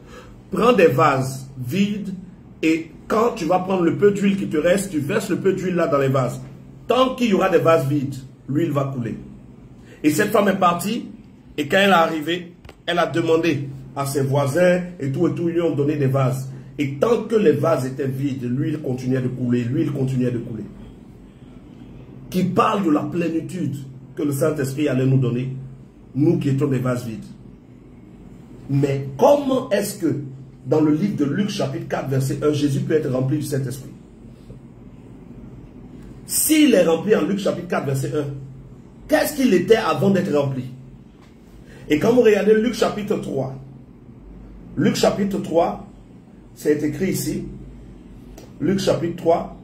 prends des vases vides et quand tu vas prendre le peu d'huile qui te reste, tu verses le peu d'huile là dans les vases. Tant qu'il y aura des vases vides, l'huile va couler. Et cette femme est partie et quand elle est arrivée, elle a demandé à ses voisins et tout, ils lui ont donné des vases. Et tant que les vases étaient vides, l'huile continuait de couler, l'huile continuait de couler. Qui parle de la plénitude que le Saint-Esprit allait nous donner, nous qui étions des vases vides. Mais comment est-ce que, dans le livre de Luc chapitre 4, verset 1, Jésus peut être rempli du Saint-Esprit? S'il est rempli en Luc chapitre 4, verset 1, qu'est-ce qu'il était avant d'être rempli? Et quand vous regardez Luc chapitre 3, Luc chapitre 3, c'est écrit ici, Luc chapitre 3,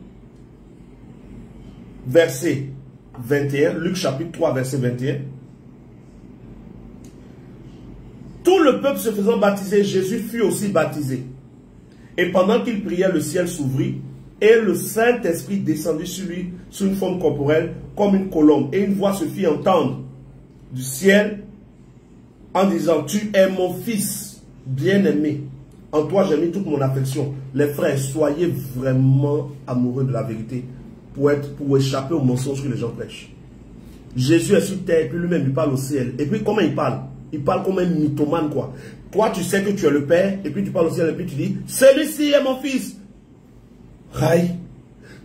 verset 21, Luc chapitre 3, verset 21. Tout le peuple se faisant baptiser, Jésus fut aussi baptisé. Et pendant qu'il priait, le ciel s'ouvrit, et le Saint-Esprit descendit sur lui, sous une forme corporelle, comme une colombe. Et une voix se fit entendre du ciel, en disant, tu es mon fils bien-aimé. En toi, j'ai mis toute mon affection. Les frères, soyez vraiment amoureux de la vérité pour échapper aux mensonges que les gens prêchent. Jésus est sur terre, et puis lui-même, il parle au ciel. Et puis, comment il parle? Il parle comme un mythomane, quoi. Toi, tu sais que tu es le Père, et puis tu parles au ciel, et puis tu dis, celui-ci est mon fils. Aïe.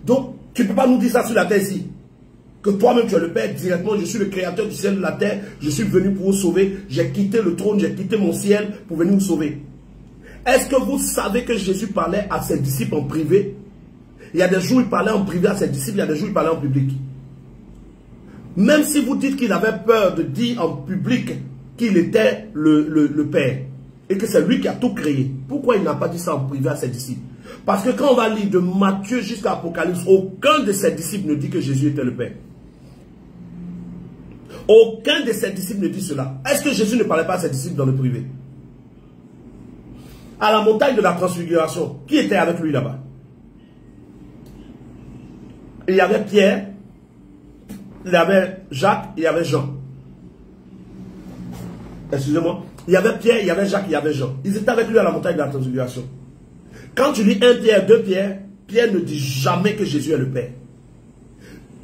Donc, tu ne peux pas nous dire ça sur la terre ici. Que toi-même tu es le Père directement, je suis le créateur du ciel et de la terre, je suis venu pour vous sauver, j'ai quitté le trône, j'ai quitté mon ciel pour venir vous sauver. Est-ce que vous savez que Jésus parlait à ses disciples en privé? Il y a des jours où il parlait en privé à ses disciples, il y a des jours où il parlait en public. Même si vous dites qu'il avait peur de dire en public qu'il était le Père, et que c'est lui qui a tout créé, pourquoi il n'a pas dit ça en privé à ses disciples? Parce que quand on va lire de Matthieu jusqu'à Apocalypse, aucun de ses disciples ne dit que Jésus était le Père. Aucun de ses disciples ne dit cela. Est-ce que Jésus ne parlait pas à ses disciples dans le privé? À la montagne de la transfiguration, qui était avec lui là-bas? Il y avait Pierre, il y avait Jacques, il y avait Jean. Excusez-moi. Il y avait Pierre, il y avait Jacques, il y avait Jean. Ils étaient avec lui à la montagne de la transfiguration. Quand tu lis 1 Pierre, 2 Pierre, Pierre ne dit jamais que Jésus est le Père.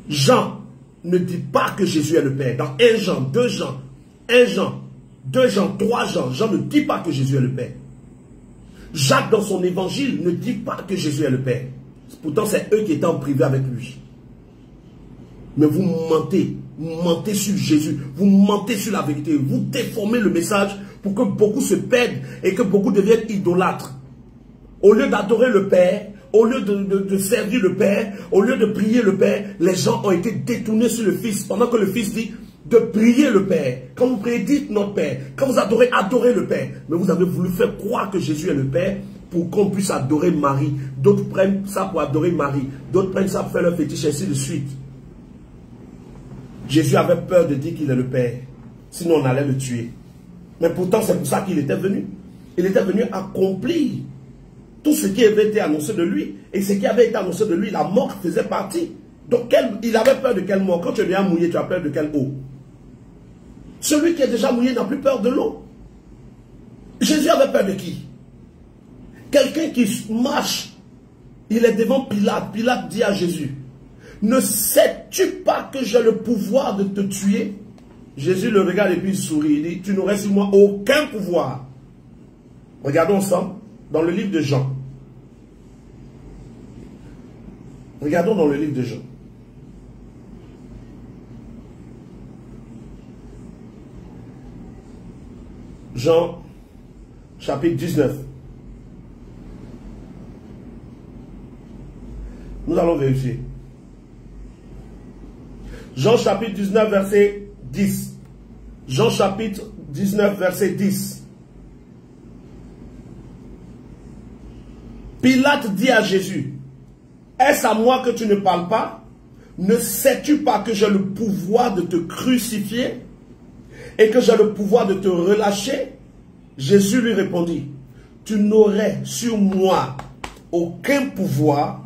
Jean ne dit pas que Jésus est le Père. Dans 1 Jean, 2 Jean, 1 Jean, 2 Jean, 3 Jean, Jean ne dit pas que Jésus est le Père. Jacques, dans son évangile, ne dit pas que Jésus est le Père. Pourtant, c'est eux qui étaient en privé avec lui. Mais vous mentez sur Jésus, vous mentez sur la vérité, vous déformez le message pour que beaucoup se perdent et que beaucoup deviennent idolâtres. Au lieu d'adorer le Père, au lieu de servir le Père, au lieu de prier le Père, les gens ont été détournés sur le Fils. Pendant que le Fils dit de prier le Père. Quand vous priez, dites notre Père. Quand vous adorez, adorez le Père. Mais vous avez voulu faire croire que Jésus est le Père pour qu'on puisse adorer Marie. D'autres prennent ça pour adorer Marie. D'autres prennent ça pour faire leur fétiche, ainsi de suite. Jésus avait peur de dire qu'il est le Père. Sinon, on allait le tuer. Mais pourtant, c'est pour ça qu'il était venu. Il était venu accomplir tout ce qui avait été annoncé de lui. Et ce qui avait été annoncé de lui, la mort faisait partie. Donc, il avait peur de quelle mort? Quand tu es bien mouillé, tu as peur de quelle eau? Celui qui est déjà mouillé n'a plus peur de l'eau. Jésus avait peur de qui? Quelqu'un qui marche, il est devant Pilate. Pilate dit à Jésus, ne sais-tu pas que j'ai le pouvoir de te tuer? Jésus le regarde et puis il sourit. Il dit, tu n'aurais sur moi aucun pouvoir. Regardons ensemble dans le livre de Jean. Regardons dans le livre de Jean. Jean, chapitre 19. Nous allons vérifier. Jean, chapitre 19, verset 10. Jean chapitre 19, verset 10. Pilate dit à Jésus, est-ce à moi que tu ne parles pas? Ne sais-tu pas que j'ai le pouvoir de te crucifier et que j'ai le pouvoir de te relâcher? Jésus lui répondit, tu n'aurais sur moi aucun pouvoir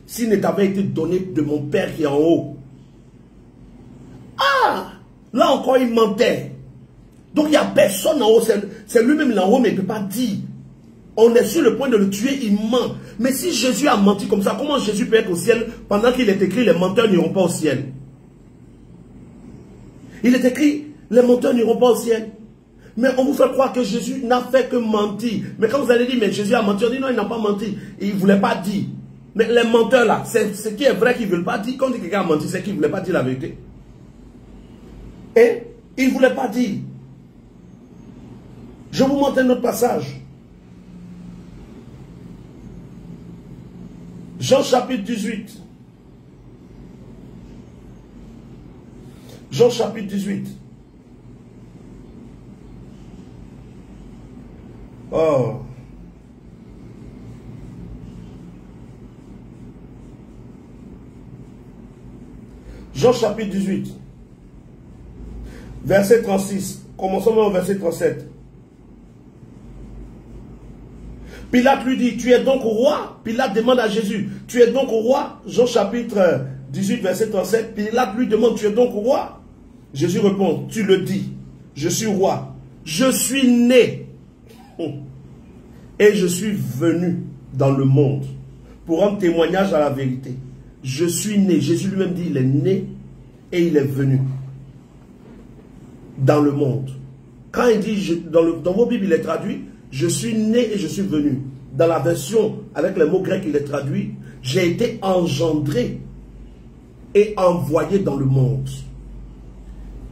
s'il ne t'avait été donné de mon Père qui est en haut. Ah! Là encore, il mentait. Donc il n'y a personne en haut, c'est lui-même en haut, mais il ne peut pas dire. On est sur le point de le tuer, il ment. Mais si Jésus a menti comme ça, comment Jésus peut être au ciel pendant qu'il est écrit, les menteurs n'iront pas au ciel? Il est écrit, les menteurs n'iront pas au ciel. Mais on vous fait croire que Jésus n'a fait que mentir. Mais quand vous allez dire, mais Jésus a menti, on dit non, il n'a pas menti. Il ne voulait pas dire. Mais les menteurs là, c'est ce qui est vrai qu'ils ne veulent pas dire. Quand on dit que quelqu'un a menti, c'est qu'il ne voulait pas dire la vérité. Et il ne voulait pas dire. Je vous montre un autre passage. Jean chapitre 18. Jean chapitre 18. Oh. Jean chapitre 18. Verset 36. Commençons au verset 37. Pilate lui dit, tu es donc roi? Pilate demande à Jésus, tu es donc roi? Jean chapitre 18, verset 37. Pilate lui demande, tu es donc roi? Jésus répond, tu le dis, je suis roi. Je suis né et je suis venu dans le monde pour rendre témoignage à la vérité. Je suis né. Jésus lui-même dit, il est né et il est venu dans le monde. Quand il dit, dans vos Bibles, il est traduit, je suis né et je suis venu. Dans la version avec les mots grecs, il est traduit, j'ai été engendré et envoyé dans le monde.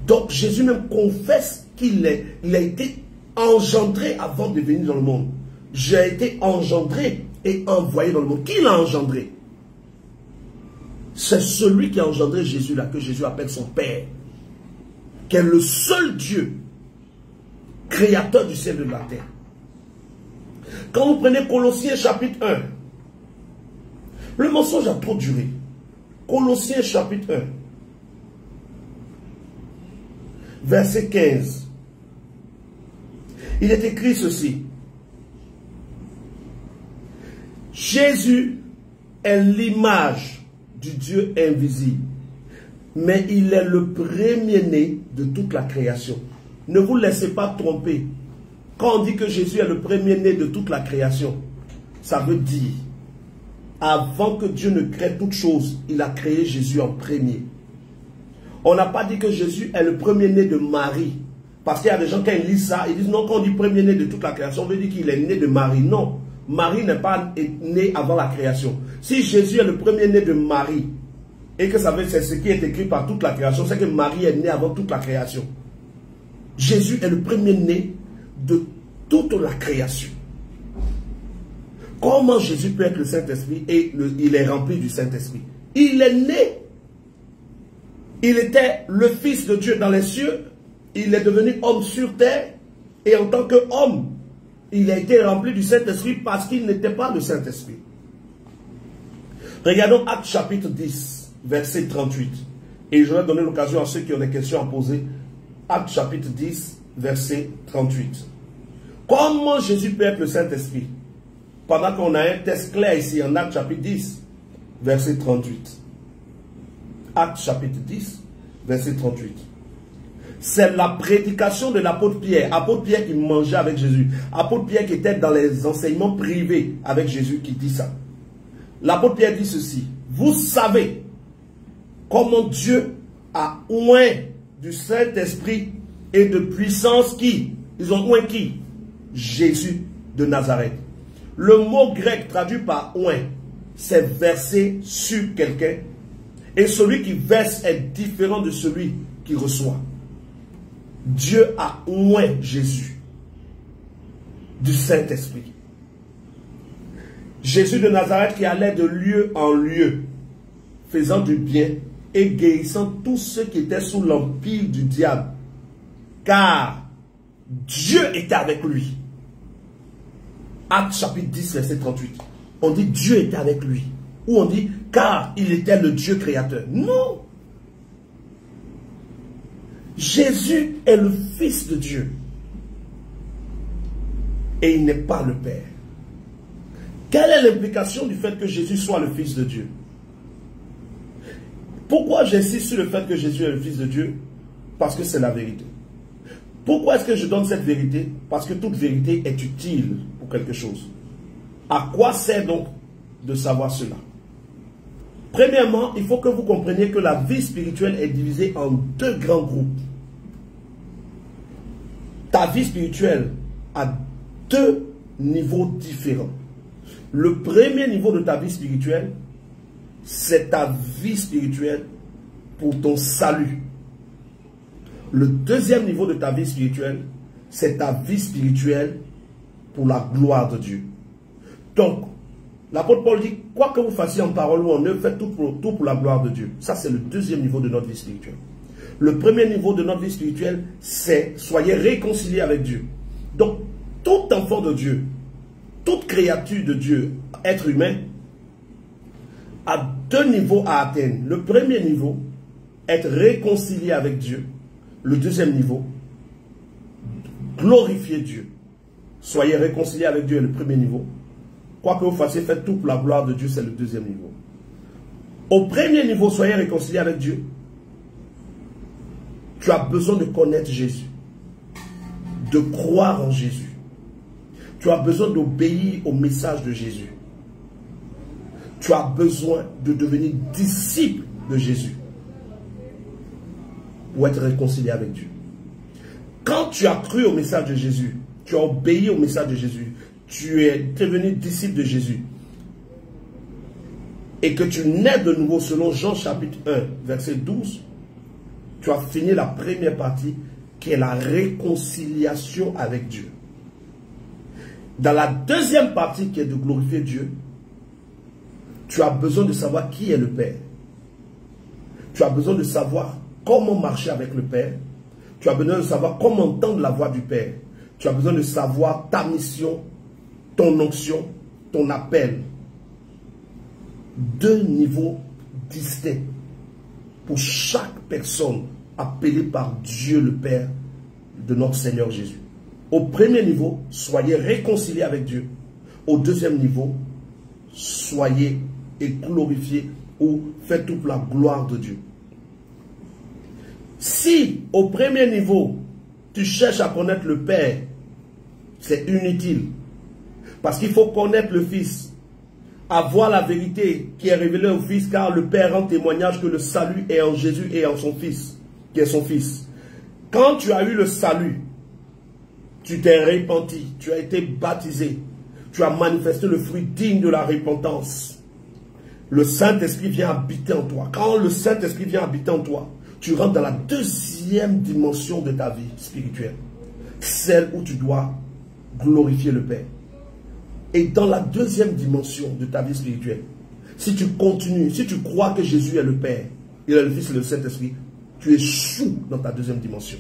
Donc Jésus même confesse qu'il a été engendré avant de venir dans le monde. J'ai été engendré et envoyé dans le monde. Qui l'a engendré? C'est celui qui a engendré Jésus là, que Jésus appelle son Père, qui est le seul Dieu, créateur du ciel et de la terre. Quand vous prenez Colossiens chapitre 1, le mensonge a trop duré. Colossiens chapitre 1, verset 15. Il est écrit ceci. Jésus est l'image du Dieu invisible, mais il est le premier-né de toute la création. Ne vous laissez pas tromper. Quand on dit que Jésus est le premier-né de toute la création, ça veut dire, avant que Dieu ne crée toute chose, il a créé Jésus en premier. On n'a pas dit que Jésus est le premier-né de Marie. Parce qu'il y a des gens, quand ils lisent ça, ils disent non, quand on dit premier-né de toute la création, on veut dire qu'il est né de Marie. Non, Marie n'est pas née avant la création. Si Jésus est le premier-né de Marie, et que c'est ce qui est écrit par toute la création, c'est que Marie est née avant toute la création. Jésus est le premier-né de toute la création. Comment Jésus peut être le Saint-Esprit et il est rempli du Saint-Esprit? Il est né. Il était le Fils de Dieu dans les cieux. Il est devenu homme sur terre. Et en tant qu'homme, il a été rempli du Saint-Esprit parce qu'il n'était pas le Saint-Esprit. Regardons Actes chapitre 10, verset 38. Et je vais donner l'occasion à ceux qui ont des questions à poser. Actes chapitre 10, verset 38. Comment Jésus peut être le Saint-Esprit? Pendant qu'on a un texte clair ici en Actes chapitre 10, verset 38. Actes chapitre 10, verset 38. C'est la prédication de l'apôtre Pierre. Apôtre Pierre qui mangeait avec Jésus. Apôtre Pierre qui était dans les enseignements privés avec Jésus qui dit ça. L'apôtre Pierre dit ceci. Vous savez comment Dieu a oint du Saint-Esprit et de puissance qui? Ils ont oint qui? Jésus de Nazareth. Le mot grec traduit par oint, c'est verser sur quelqu'un. Et celui qui verse est différent de celui qui reçoit. Dieu a oint Jésus du Saint-Esprit. Jésus de Nazareth qui allait de lieu en lieu, faisant du bien et guérissant tous ceux qui étaient sous l'empire du diable, car Dieu était avec lui. Actes chapitre 10, verset 38. On dit Dieu était avec lui. Ou on dit car il était le Dieu créateur. Non. Jésus est le Fils de Dieu. Et il n'est pas le Père. Quelle est l'implication du fait que Jésus soit le Fils de Dieu? Pourquoi j'insiste sur le fait que Jésus est le Fils de Dieu? Parce que c'est la vérité. Pourquoi est-ce que je donne cette vérité? Parce que toute vérité est utile pour quelque chose. À quoi sert donc de savoir cela? Premièrement, il faut que vous compreniez que la vie spirituelle est divisée en deux grands groupes. Ta vie spirituelle a deux niveaux différents. Le premier niveau de ta vie spirituelle, c'est ta vie spirituelle pour ton salut. Le deuxième niveau de ta vie spirituelle, c'est ta vie spirituelle pour la gloire de Dieu. Donc, l'apôtre Paul dit, quoi que vous fassiez en parole ou en œuvre, faites tout pour la gloire de Dieu. Ça, c'est le deuxième niveau de notre vie spirituelle. Le premier niveau de notre vie spirituelle, c'est soyez réconciliés avec Dieu. Donc, tout enfant de Dieu, toute créature de Dieu, être humain, a deux niveaux à atteindre. Le premier niveau, être réconcilié avec Dieu. Le deuxième niveau, glorifier Dieu. Soyez réconciliés avec Dieu est le premier niveau. Quoi que vous fassiez, faites tout pour la gloire de Dieu, c'est le deuxième niveau. Au premier niveau, soyez réconciliés avec Dieu. Tu as besoin de connaître Jésus, de croire en Jésus. Tu as besoin d'obéir au message de Jésus. Tu as besoin de devenir disciple de Jésus pour être réconcilié avec Dieu. Quand tu as cru au message de Jésus, tu as obéi au message de Jésus, tu es devenu disciple de Jésus et que tu nais de nouveau selon Jean chapitre 1, verset 12, tu as fini la première partie qui est la réconciliation avec Dieu. Dans la deuxième partie qui est de glorifier Dieu, tu as besoin de savoir qui est le Père. Tu as besoin de savoir comment marcher avec le Père. Tu as besoin de savoir comment entendre la voix du Père. Tu as besoin de savoir ta mission, ton onction, ton appel. Deux niveaux distincts pour chaque personne appelée par Dieu le Père de notre Seigneur Jésus. Au premier niveau, soyez réconciliés avec Dieu. Au deuxième niveau, soyez et glorifiez ou faites toute la gloire de Dieu. Si au premier niveau, tu cherches à connaître le Père, c'est inutile. Parce qu'il faut connaître le Fils, avoir la vérité qui est révélée au Fils, car le Père rend témoignage que le salut est en Jésus et en son Fils, qui est son Fils. Quand tu as eu le salut, tu t'es repenti, tu as été baptisé, tu as manifesté le fruit digne de la repentance. Le Saint-Esprit vient habiter en toi. Quand le Saint-Esprit vient habiter en toi, tu rentres dans la deuxième dimension de ta vie spirituelle. Celle où tu dois glorifier le Père. Et dans la deuxième dimension de ta vie spirituelle, si tu continues, si tu crois que Jésus est le Père, il est le Fils et le Saint-Esprit, tu échoues dans ta deuxième dimension.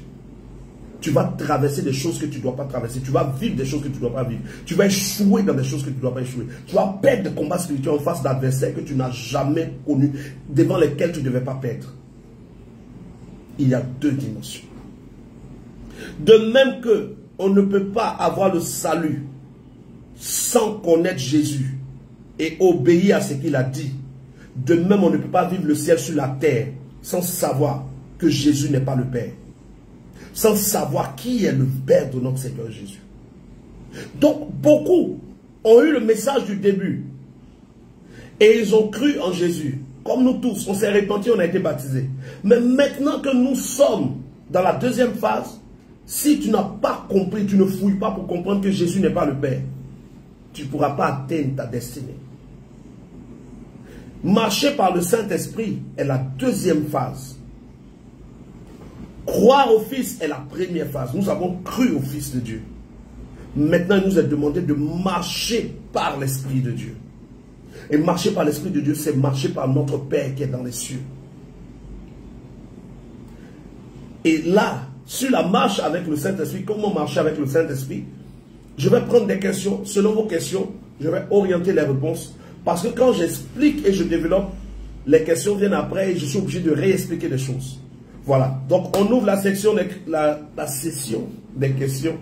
Tu vas traverser des choses que tu ne dois pas traverser. Tu vas vivre des choses que tu ne dois pas vivre. Tu vas échouer dans des choses que tu ne dois pas échouer. Tu vas perdre des combats spirituels en face d'adversaires que tu n'as jamais connus, devant lesquels tu ne devais pas perdre. Il y a deux dimensions. De même que on ne peut pas avoir le salut sans connaître Jésus et obéir à ce qu'il a dit. De même, on ne peut pas vivre le ciel sur la terre sans savoir que Jésus n'est pas le Père. Sans savoir qui est le Père de notre Seigneur Jésus. Donc, beaucoup ont eu le message du début. Et ils ont cru en Jésus. Comme nous tous, on s'est repentis, on a été baptisés. Mais maintenant que nous sommes dans la deuxième phase, si tu n'as pas compris, tu ne fouilles pas pour comprendre que Jésus n'est pas le Père, tu ne pourras pas atteindre ta destinée. Marcher par le Saint-Esprit est la deuxième phase. Croire au Fils est la première phase. Nous avons cru au Fils de Dieu. Maintenant, il nous est demandé de marcher par l'Esprit de Dieu. Et marcher par l'Esprit de Dieu, c'est marcher par notre Père qui est dans les cieux. Et là, sur la marche avec le Saint-Esprit, comment marcher avec le Saint-Esprit. Je vais prendre des questions, selon vos questions, je vais orienter les réponses. Parce que quand j'explique et je développe, les questions viennent après et je suis obligé de réexpliquer les choses. Voilà, donc on ouvre la session des questions.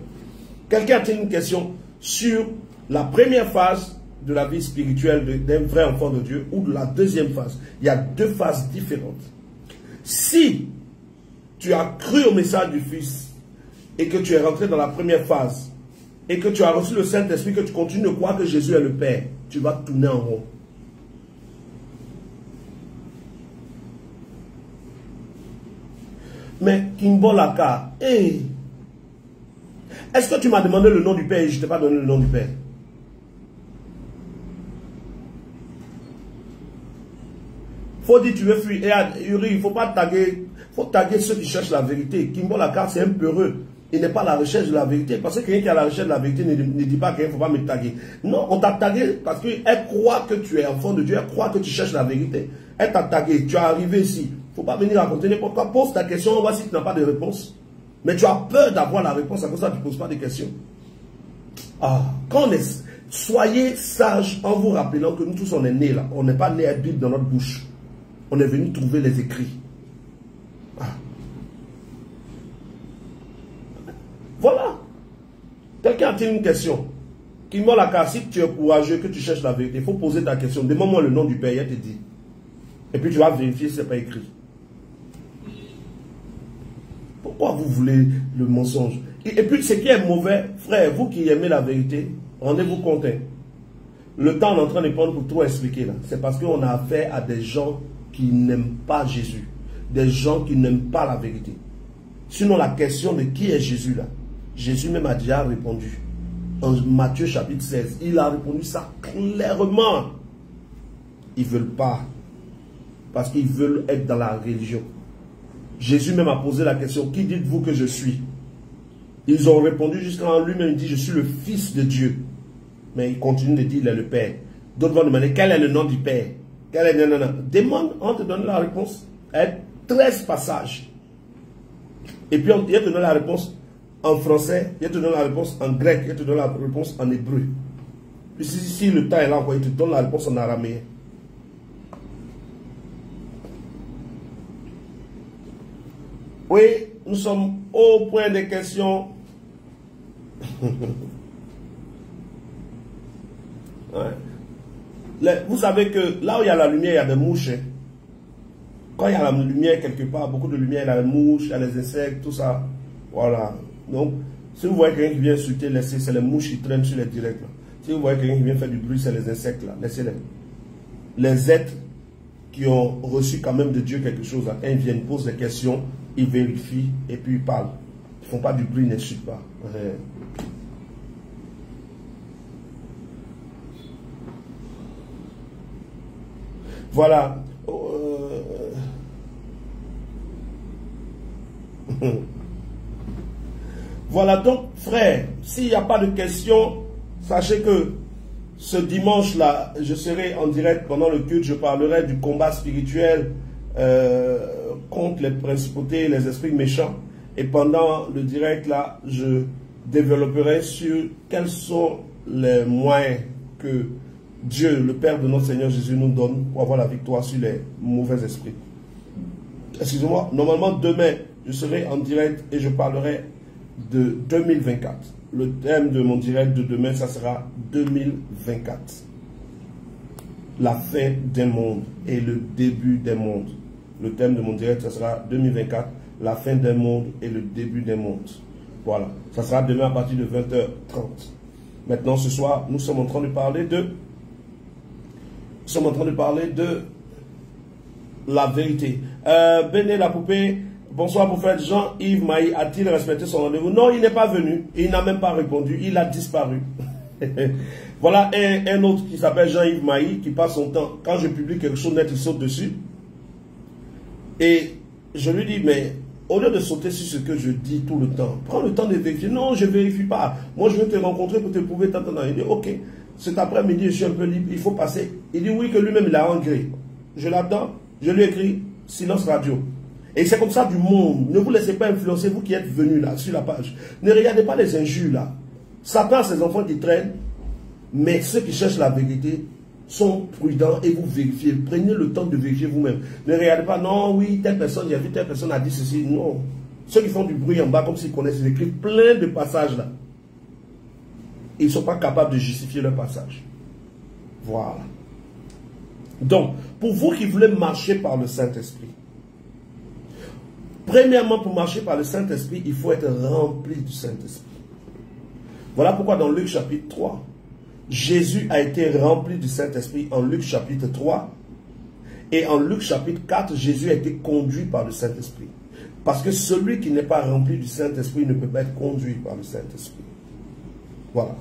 Quelqu'un a-t-il une question sur la première phase de la vie spirituelle d'un vrai enfant de Dieu ou de la deuxième phase? Il y a deux phases différentes. Si tu as cru au message du Fils et que tu es rentré dans la première phase et que tu as reçu le Saint-Esprit, que tu continues de croire que Jésus est le Père, tu vas tourner en rond. Mais Kimbo Laka, hey, est-ce que tu m'as demandé le nom du Père et je ne t'ai pas donné le nom du Père? Faut dire tu veux fuir. Et Yuri, il ne faut pas taguer. Il faut taguer ceux qui cherchent la vérité. Kimbo Laka, c'est un peureux. Il n'est pas à la recherche de la vérité. Parce que quelqu'un qui est à la recherche de la vérité ne dit pas qu'il ne faut pas me taguer. Non, on t'a tagué parce qu'elle croit que tu es enfant de Dieu. Elle croit que tu cherches la vérité. Elle t'a tagué. Tu es arrivé ici. Il ne faut pas venir raconter n'importe quoi. Pose ta question. On voit si tu n'as pas de réponse. Mais tu as peur d'avoir la réponse. À cause de ça, tu ne poses pas de questions. Ah, quand on est... Soyez sages en vous rappelant que nous tous, on est nés là. On n'est pas nés à Bible dans notre bouche. On est venu trouver les écrits. Ah. Voilà. Quelqu'un a-t-il une question? Kimbo Laka, si tu es courageux, que tu cherches la vérité, il faut poser ta question. Demande-moi le nom du Père, il te dit. Et puis tu vas vérifier si ce n'est pas écrit. Pourquoi vous voulez le mensonge? Et puis ce qui est mauvais, frère, vous qui aimez la vérité, rendez-vous compte. Hein. Le temps est en train de prendre pour tout expliquer là. C'est parce qu'on a affaire à des gens qui n'aiment pas Jésus. Des gens qui n'aiment pas la vérité. Sinon la question de qui est Jésus là, Jésus même a déjà répondu. En Matthieu chapitre 16, il a répondu ça clairement. Ils ne veulent pas. Parce qu'ils veulent être dans la religion. Jésus même a posé la question, qui dites-vous que je suis? Ils ont répondu jusqu'à lui-même, il dit, je suis le Fils de Dieu. Mais il continue de dire, il est le Père. D'autres vont demander, quel est le nom du Père? Quel est... Non. Demande, on te donne la réponse. 13 passages. Et puis, il te donne la réponse en français, il te donne la réponse en grec, il te donne la réponse en hébreu. Puis si le temps est là, il te donne la réponse en araméen. Oui, nous sommes au point des questions. Ouais. Vous savez que là où il y a la lumière, il y a des mouches. Hein. Quand il y a la lumière quelque part, beaucoup de lumière, il y a les mouches, il y a les insectes, tout ça. Voilà. Donc, si vous voyez quelqu'un qui vient insulter, laissez, c'est les mouches qui traînent sur les directs. Là. Si vous voyez quelqu'un qui vient faire du bruit, c'est les insectes là. Laissez-les. Les êtres qui ont reçu quand même de Dieu quelque chose, là, quand ils viennent, posent des questions, ils vérifient et puis ils parlent. Ils ne font pas du bruit, ils n'insultent pas. Ouais. Voilà. Voilà donc, frère, s'il n'y a pas de questions, sachez que ce dimanche-là, je serai en direct pendant le culte, je parlerai du combat spirituel contre les principautés et les esprits méchants. Et pendant le direct, là, je développerai sur quels sont les moyens que Dieu, le Père de notre Seigneur Jésus, nous donne pour avoir la victoire sur les mauvais esprits. Excusez-moi, normalement demain, je serai en direct et je parlerai de 2024. Le thème de mon direct de demain, ça sera 2024. La fin des mondes et le début des mondes. Le thème de mon direct, ça sera 2024. La fin des mondes et le début des mondes. Voilà. Ça sera demain à partir de 20h30. Maintenant, ce soir, nous sommes en train de parler de... la vérité. Béné la poupée, bonsoir prophète. Jean-Yves Maï a-t-il respecté son rendez-vous? Non, il n'est pas venu. Il n'a même pas répondu. Il a disparu. Voilà un autre qui s'appelle Jean-Yves Maï qui passe son temps. Quand je publie quelque chose net, il saute dessus. Et je lui dis, mais au lieu de sauter sur ce que je dis tout le temps, prends le temps de vérifier. Non, je ne vérifie pas. Moi, je veux te rencontrer pour te prouver tant. Il dit, ok, cet après-midi, je suis un peu libre, il faut passer. Il dit oui, que lui-même, il a un gré. Je l'attends, je lui écris, silence radio. Et c'est comme ça du monde. Ne vous laissez pas influencer, vous qui êtes venus là, sur la page. Ne regardez pas les injures là. Satan a ses enfants qui traînent, mais ceux qui cherchent la vérité sont prudents et vous vérifiez. Prenez le temps de vérifier vous-même. Ne regardez pas, non, oui, telle personne, j'ai vu telle personne a dit ceci. Non. Ceux qui font du bruit en bas comme s'ils connaissent, ils écrivent plein de passages là. Ils ne sont pas capables de justifier leur passage. Voilà. Donc, pour vous qui voulez marcher par le Saint-Esprit, premièrement, pour marcher par le Saint-Esprit, il faut être rempli du Saint-Esprit. Voilà pourquoi dans Luc chapitre 3, Jésus a été rempli du Saint-Esprit en Luc chapitre 3. Et en Luc chapitre 4, Jésus a été conduit par le Saint-Esprit. Parce que celui qui n'est pas rempli du Saint-Esprit ne peut pas être conduit par le Saint-Esprit. Voilà.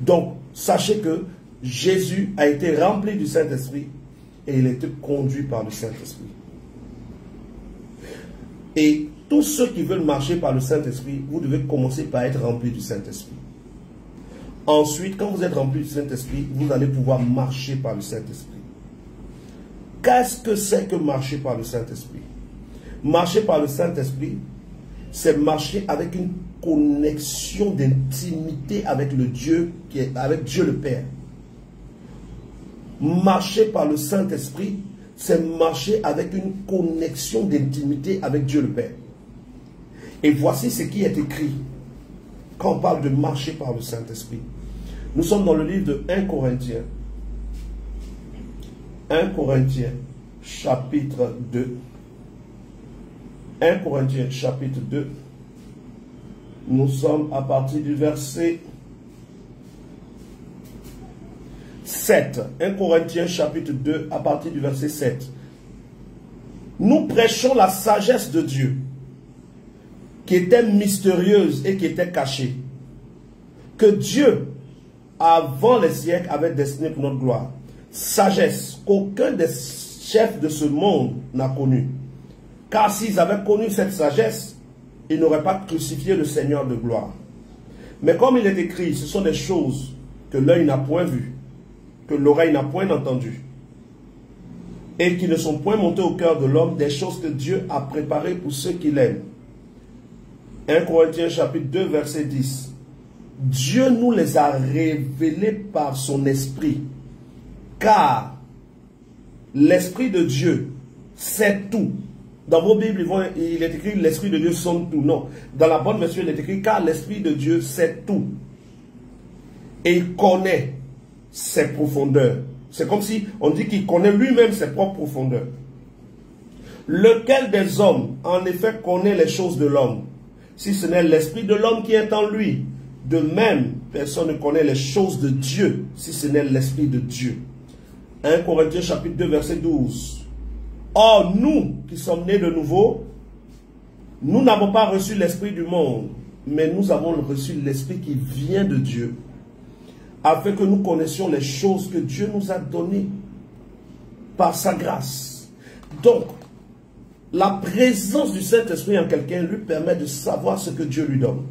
Donc, sachez que Jésus a été rempli du Saint-Esprit et il a été conduit par le Saint-Esprit. Et tous ceux qui veulent marcher par le Saint-Esprit, vous devez commencer par être rempli du Saint-Esprit. Ensuite, quand vous êtes rempli du Saint-Esprit, vous allez pouvoir marcher par le Saint-Esprit. Qu'est-ce que c'est que marcher par le Saint-Esprit? Marcher par le Saint-Esprit, c'est marcher avec une connexion d'intimité avec le Dieu, avec Dieu le Père. Marcher par le Saint-Esprit, c'est marcher avec une connexion d'intimité avec Dieu le Père. Et voici ce qui est écrit quand on parle de marcher par le Saint-Esprit. Nous sommes dans le livre de 1 Corinthiens. 1 Corinthiens, chapitre 2. 1 Corinthiens, chapitre 2. Nous sommes à partir du verset 7. 1 Corinthiens, chapitre 2, à partir du verset 7. Nous prêchons la sagesse de Dieu, qui était mystérieuse et qui était cachée, que Dieu, avant les siècles, avait destinée pour notre gloire. Sagesse qu'aucun des chefs de ce monde n'a connue. Car s'ils avaient connu cette sagesse, ils n'auraient pas crucifié le Seigneur de gloire. Mais comme il est écrit, ce sont des choses que l'œil n'a point vues, que l'oreille n'a point entendues, et qui ne sont point montées au cœur de l'homme, des choses que Dieu a préparées pour ceux qui l'aiment. 1 Corinthiens chapitre 2 verset 10. Dieu nous les a révélées par son esprit, car l'esprit de Dieu sait tout. Dans vos Bibles, il est écrit l'esprit de Dieu sonde tout. Non, dans la bonne version, il est écrit car l'esprit de Dieu sait tout. Et il connaît ses profondeurs. C'est comme si on dit qu'il connaît lui-même ses propres profondeurs. Lequel des hommes, en effet, connaît les choses de l'homme, si ce n'est l'esprit de l'homme qui est en lui? De même, personne ne connaît les choses de Dieu, si ce n'est l'esprit de Dieu. 1 Corinthiens chapitre 2 verset 12. Or, nous qui sommes nés de nouveau, nous n'avons pas reçu l'esprit du monde, mais nous avons reçu l'esprit qui vient de Dieu, afin que nous connaissions les choses que Dieu nous a données par sa grâce. Donc, la présence du Saint-Esprit en quelqu'un lui permet de savoir ce que Dieu lui donne,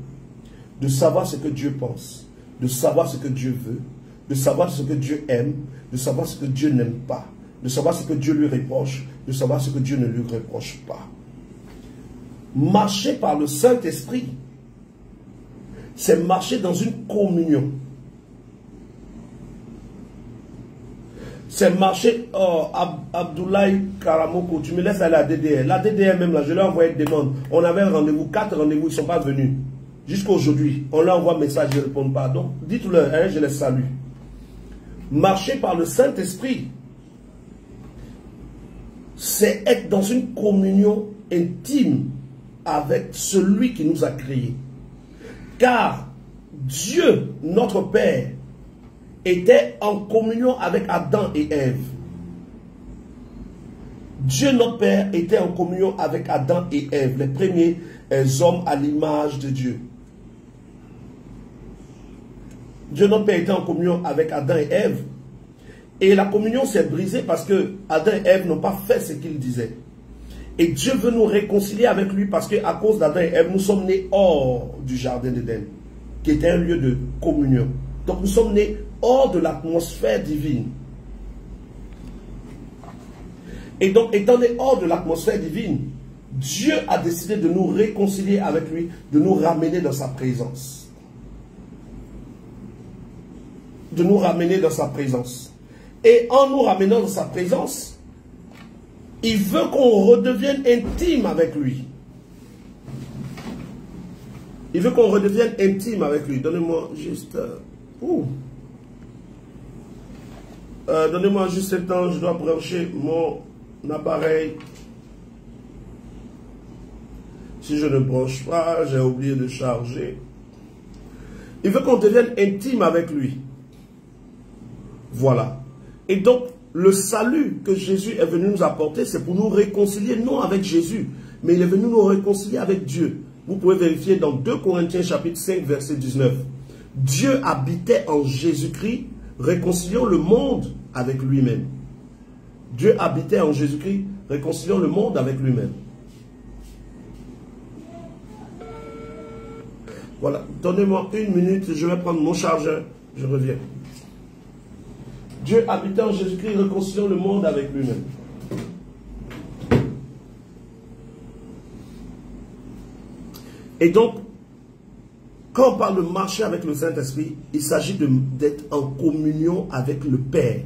de savoir ce que Dieu pense, de savoir ce que Dieu veut, de savoir ce que Dieu aime, de savoir ce que Dieu n'aime pas, de savoir ce que Dieu lui reproche, de savoir ce que Dieu ne lui reproche pas. Marcher par le Saint-Esprit, c'est marcher dans une communion. C'est marcher, Abdoulaye Karamoko, tu me laisses aller à DDR. La DDR même, là, je leur ai envoyé une demande. On avait un rendez-vous, 4 rendez-vous, ils ne sont pas venus. Jusqu'à aujourd'hui, on leur envoie un message, ils ne répondent pas. Donc, dites-leur, hein, je les salue. Marcher par le Saint-Esprit, c'est être dans une communion intime avec celui qui nous a créés. Car Dieu, notre Père, était en communion avec Adam et Ève. Dieu, notre Père, était en communion avec Adam et Ève, les premiers hommes à l'image de Dieu. Dieu, notre Père, était en communion avec Adam et Ève. Et la communion s'est brisée parce que Adam et Ève n'ont pas fait ce qu'ils disaient. Et Dieu veut nous réconcilier avec lui parce qu'à cause d'Adam et Ève, nous sommes nés hors du jardin d'Éden, qui était un lieu de communion. Donc nous sommes nés hors de l'atmosphère divine. Et donc, étant né hors de l'atmosphère divine, Dieu a décidé de nous réconcilier avec lui, de nous ramener dans sa présence. De nous ramener dans sa présence. Et en nous ramenant dans sa présence, il veut qu'on redevienne intime avec lui. Il veut qu'on redevienne intime avec lui. Donnez-moi juste... Donnez-moi juste le temps, je dois brancher mon appareil. Si je ne branche pas, j'ai oublié de charger. Il veut qu'on devienne intime avec lui. Voilà. Et donc, le salut que Jésus est venu nous apporter, c'est pour nous réconcilier, non avec Jésus, mais il est venu nous réconcilier avec Dieu. Vous pouvez vérifier dans 2 Corinthiens chapitre 5, verset 19. Dieu habitait en Jésus-Christ, réconciliant le monde avec lui-même. Dieu habitait en Jésus-Christ, réconciliant le monde avec lui-même. Voilà, donnez-moi une minute, je vais prendre mon chargeur, je reviens. Dieu habitait en Jésus-Christ, réconciliant le monde avec lui-même. Et donc, quand on parle de marcher avec le Saint-Esprit, il s'agit d'être en communion avec le Père.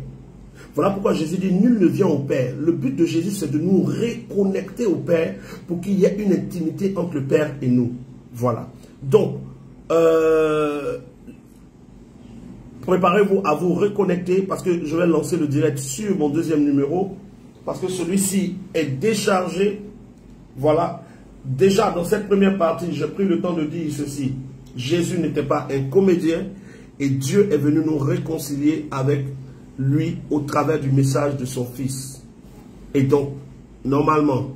Voilà pourquoi Jésus dit, nul ne vient au Père. Le but de Jésus, c'est de nous reconnecter au Père pour qu'il y ait une intimité entre le Père et nous. Voilà. Donc, préparez-vous à vous reconnecter parce que je vais lancer le direct sur mon deuxième numéro parce que celui-ci est déchargé. Voilà. Déjà, dans cette première partie, j'ai pris le temps de dire ceci. Jésus n'était pas un comédien et Dieu est venu nous réconcilier avec lui au travers du message de son Fils. Et donc, normalement,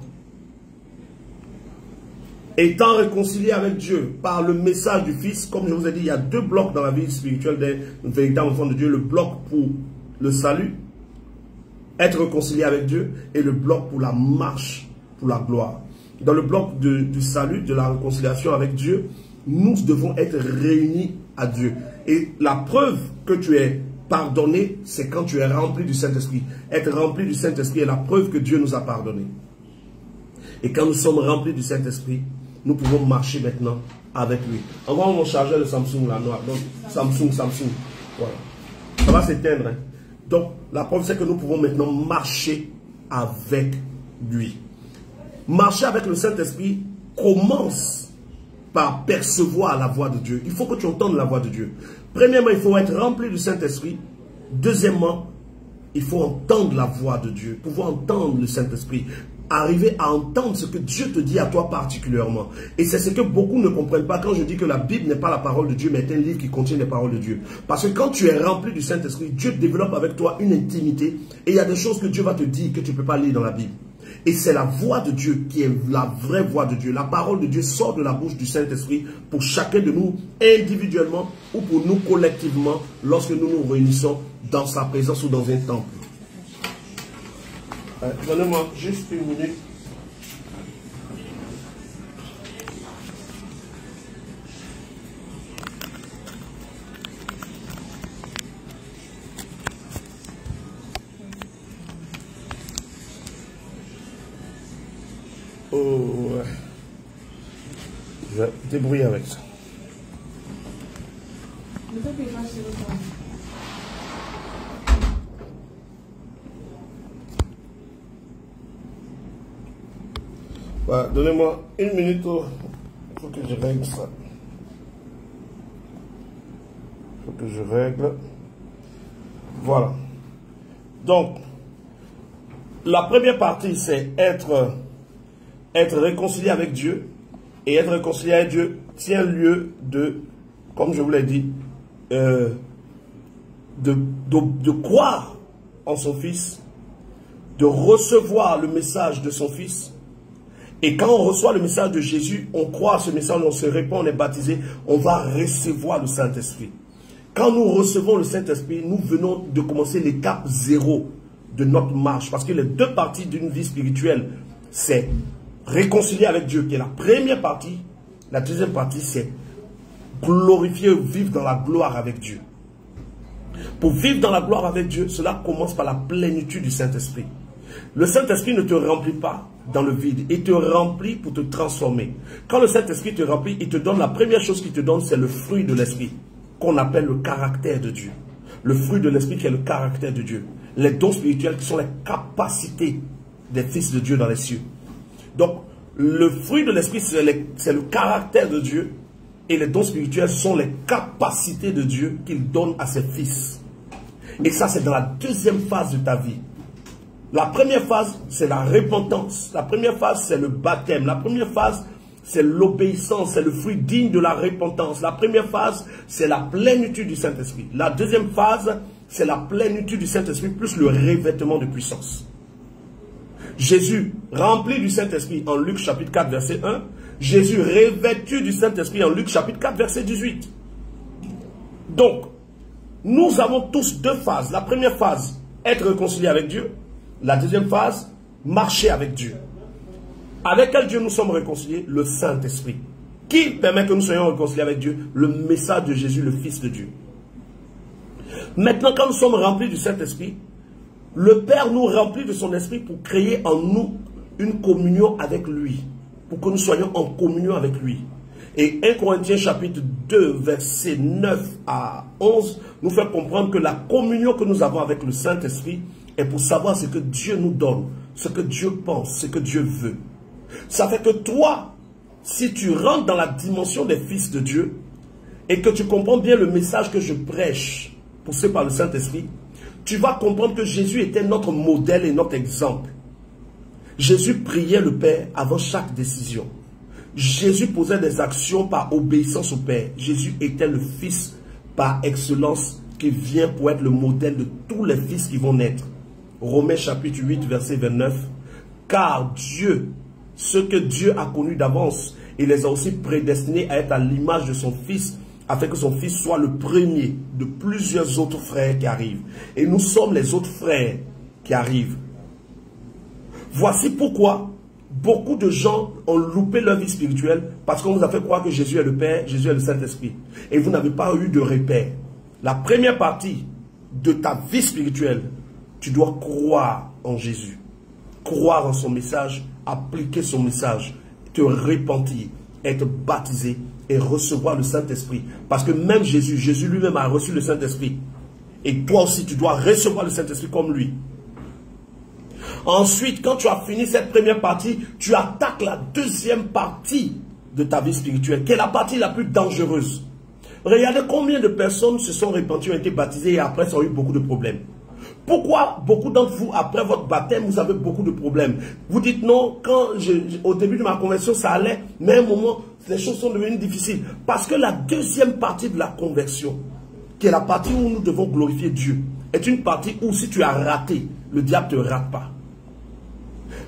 étant réconcilié avec Dieu par le message du Fils, comme je vous ai dit, il y a 2 blocs dans la vie spirituelle d'un véritable enfant de Dieu. Le bloc pour le salut, être réconcilié avec Dieu, et le bloc pour la marche, pour la gloire. Dans le bloc du salut, de la réconciliation avec Dieu, nous devons être réunis à Dieu. Et la preuve que tu es pardonné, c'est quand tu es rempli du Saint-Esprit. Être rempli du Saint-Esprit est la preuve que Dieu nous a pardonné. Et quand nous sommes remplis du Saint-Esprit, nous pouvons marcher maintenant avec lui. Envoie mon chargeur de Samsung, la noire. Donc, Samsung. Voilà. Ça va s'éteindre. Hein. Donc, la preuve, c'est que nous pouvons maintenant marcher avec lui. Marcher avec le Saint-Esprit commence par percevoir la voix de Dieu. Il faut que tu entendes la voix de Dieu. Premièrement, il faut être rempli du Saint-Esprit. Deuxièmement, il faut entendre la voix de Dieu. Pouvoir entendre le Saint-Esprit. Arriver à entendre ce que Dieu te dit à toi particulièrement. Et c'est ce que beaucoup ne comprennent pas quand je dis que la Bible n'est pas la parole de Dieu, mais est un livre qui contient les paroles de Dieu. Parce que quand tu es rempli du Saint-Esprit, Dieu développe avec toi une intimité. Et il y a des choses que Dieu va te dire que tu ne peux pas lire dans la Bible. Et c'est la voix de Dieu qui est la vraie voix de Dieu. La parole de Dieu sort de la bouche du Saint-Esprit pour chacun de nous individuellement ou pour nous collectivement lorsque nous nous réunissons dans sa présence ou dans un temple. Donnez-moi juste une minute. Oh, ouais. Je vais débrouiller avec ça. Voilà, donnez-moi une minute. Il faut que je règle ça. Il faut que je règle. Voilà. Donc, la première partie, c'est être réconcilié avec Dieu. Et être réconcilié avec Dieu tient lieu de, comme je vous l'ai dit, de croire en son Fils, de recevoir le message de son Fils. Et quand on reçoit le message de Jésus, on croit à ce message, on se répand, on est baptisé, on va recevoir le Saint-Esprit. Quand nous recevons le Saint-Esprit, nous venons de commencer l'étape 0 de notre marche. Parce que les 2 parties d'une vie spirituelle, c'est réconcilier avec Dieu, qui est la première partie. La deuxième partie, c'est glorifier, vivre dans la gloire avec Dieu. Pour vivre dans la gloire avec Dieu, cela commence par la plénitude du Saint-Esprit. Le Saint-Esprit ne te remplit pas dans le vide. Il te remplit pour te transformer. Quand le Saint-Esprit te remplit, il te donne, la première chose qu'il te donne, c'est le fruit de l'Esprit, qu'on appelle le caractère de Dieu. Le fruit de l'Esprit qui est le caractère de Dieu. Les dons spirituels qui sont les capacités des fils de Dieu dans les cieux. Donc, le fruit de l'Esprit, c'est le caractère de Dieu. Et les dons spirituels sont les capacités de Dieu qu'il donne à ses fils. Et ça, c'est dans la deuxième phase de ta vie. La première phase, c'est la repentance. La première phase, c'est le baptême. La première phase, c'est l'obéissance. C'est le fruit digne de la repentance. La première phase, c'est la plénitude du Saint-Esprit. La deuxième phase, c'est la plénitude du Saint-Esprit plus le revêtement de puissance. Jésus, rempli du Saint-Esprit en Luc chapitre 4, verset 1. Jésus, revêtu du Saint-Esprit en Luc chapitre 4, verset 18. Donc, nous avons tous deux phases. La première phase, être réconcilié avec Dieu. La deuxième phase, marcher avec Dieu. Avec quel Dieu nous sommes réconciliés? Le Saint-Esprit. Qui permet que nous soyons réconciliés avec Dieu? Le message de Jésus, le Fils de Dieu. Maintenant, quand nous sommes remplis du Saint-Esprit, le Père nous remplit de son Esprit pour créer en nous une communion avec lui. Pour que nous soyons en communion avec lui. Et 1 Corinthiens chapitre 2, verset 9 à 11, nous fait comprendre que la communion que nous avons avec le Saint-Esprit est pour savoir ce que Dieu nous donne, ce que Dieu pense, ce que Dieu veut. Ça fait que toi, si tu rentres dans la dimension des fils de Dieu, et que tu comprends bien le message que je prêche, poussé par le Saint-Esprit, tu vas comprendre que Jésus était notre modèle et notre exemple. Jésus priait le Père avant chaque décision. Jésus posait des actions par obéissance au Père. Jésus était le Fils par excellence qui vient pour être le modèle de tous les fils qui vont naître. Romains chapitre 8, verset 29. Car Dieu, ceux que Dieu a connus d'avance, il les a aussi prédestinés à être à l'image de son Fils, afin que son Fils soit le premier de plusieurs autres frères qui arrivent. Et nous sommes les autres frères qui arrivent. Voici pourquoi beaucoup de gens ont loupé leur vie spirituelle parce qu'on vous a fait croire que Jésus est le Père, Jésus est le Saint-Esprit. Et vous n'avez pas eu de repère. La première partie de ta vie spirituelle, tu dois croire en Jésus. Croire en son message, appliquer son message, te repentir, être baptisé et recevoir le Saint-Esprit. Parce que même Jésus lui-même a reçu le Saint-Esprit. Et toi aussi, tu dois recevoir le Saint-Esprit comme lui. Ensuite, quand tu as fini cette première partie, tu attaques la deuxième partie de ta vie spirituelle, qui est la partie la plus dangereuse. Regardez combien de personnes se sont repenties, ont été baptisées et après, ça a eu beaucoup de problèmes. Pourquoi beaucoup d'entre vous, après votre baptême, vous avez beaucoup de problèmes? Vous dites non, au début de ma conversion, ça allait, mais à un moment, les choses sont devenues difficiles. Parce que la deuxième partie de la conversion, qui est la partie où nous devons glorifier Dieu, est une partie où si tu as raté, le diable ne te rate pas.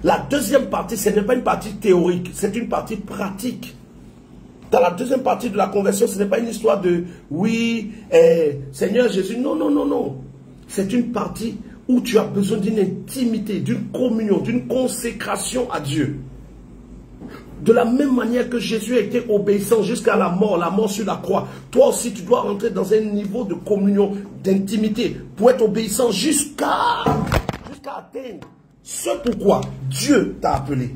La deuxième partie, ce n'est pas une partie théorique, c'est une partie pratique. Dans la deuxième partie de la conversion, ce n'est pas une histoire de oui, Seigneur Jésus. Non, non, non, non. C'est une partie où tu as besoin d'une intimité, d'une communion, d'une consécration à Dieu. De la même manière que Jésus a été obéissant jusqu'à la mort sur la croix. Toi aussi, tu dois rentrer dans un niveau de communion, d'intimité, pour être obéissant jusqu'à atteindre ce pourquoi Dieu t'a appelé.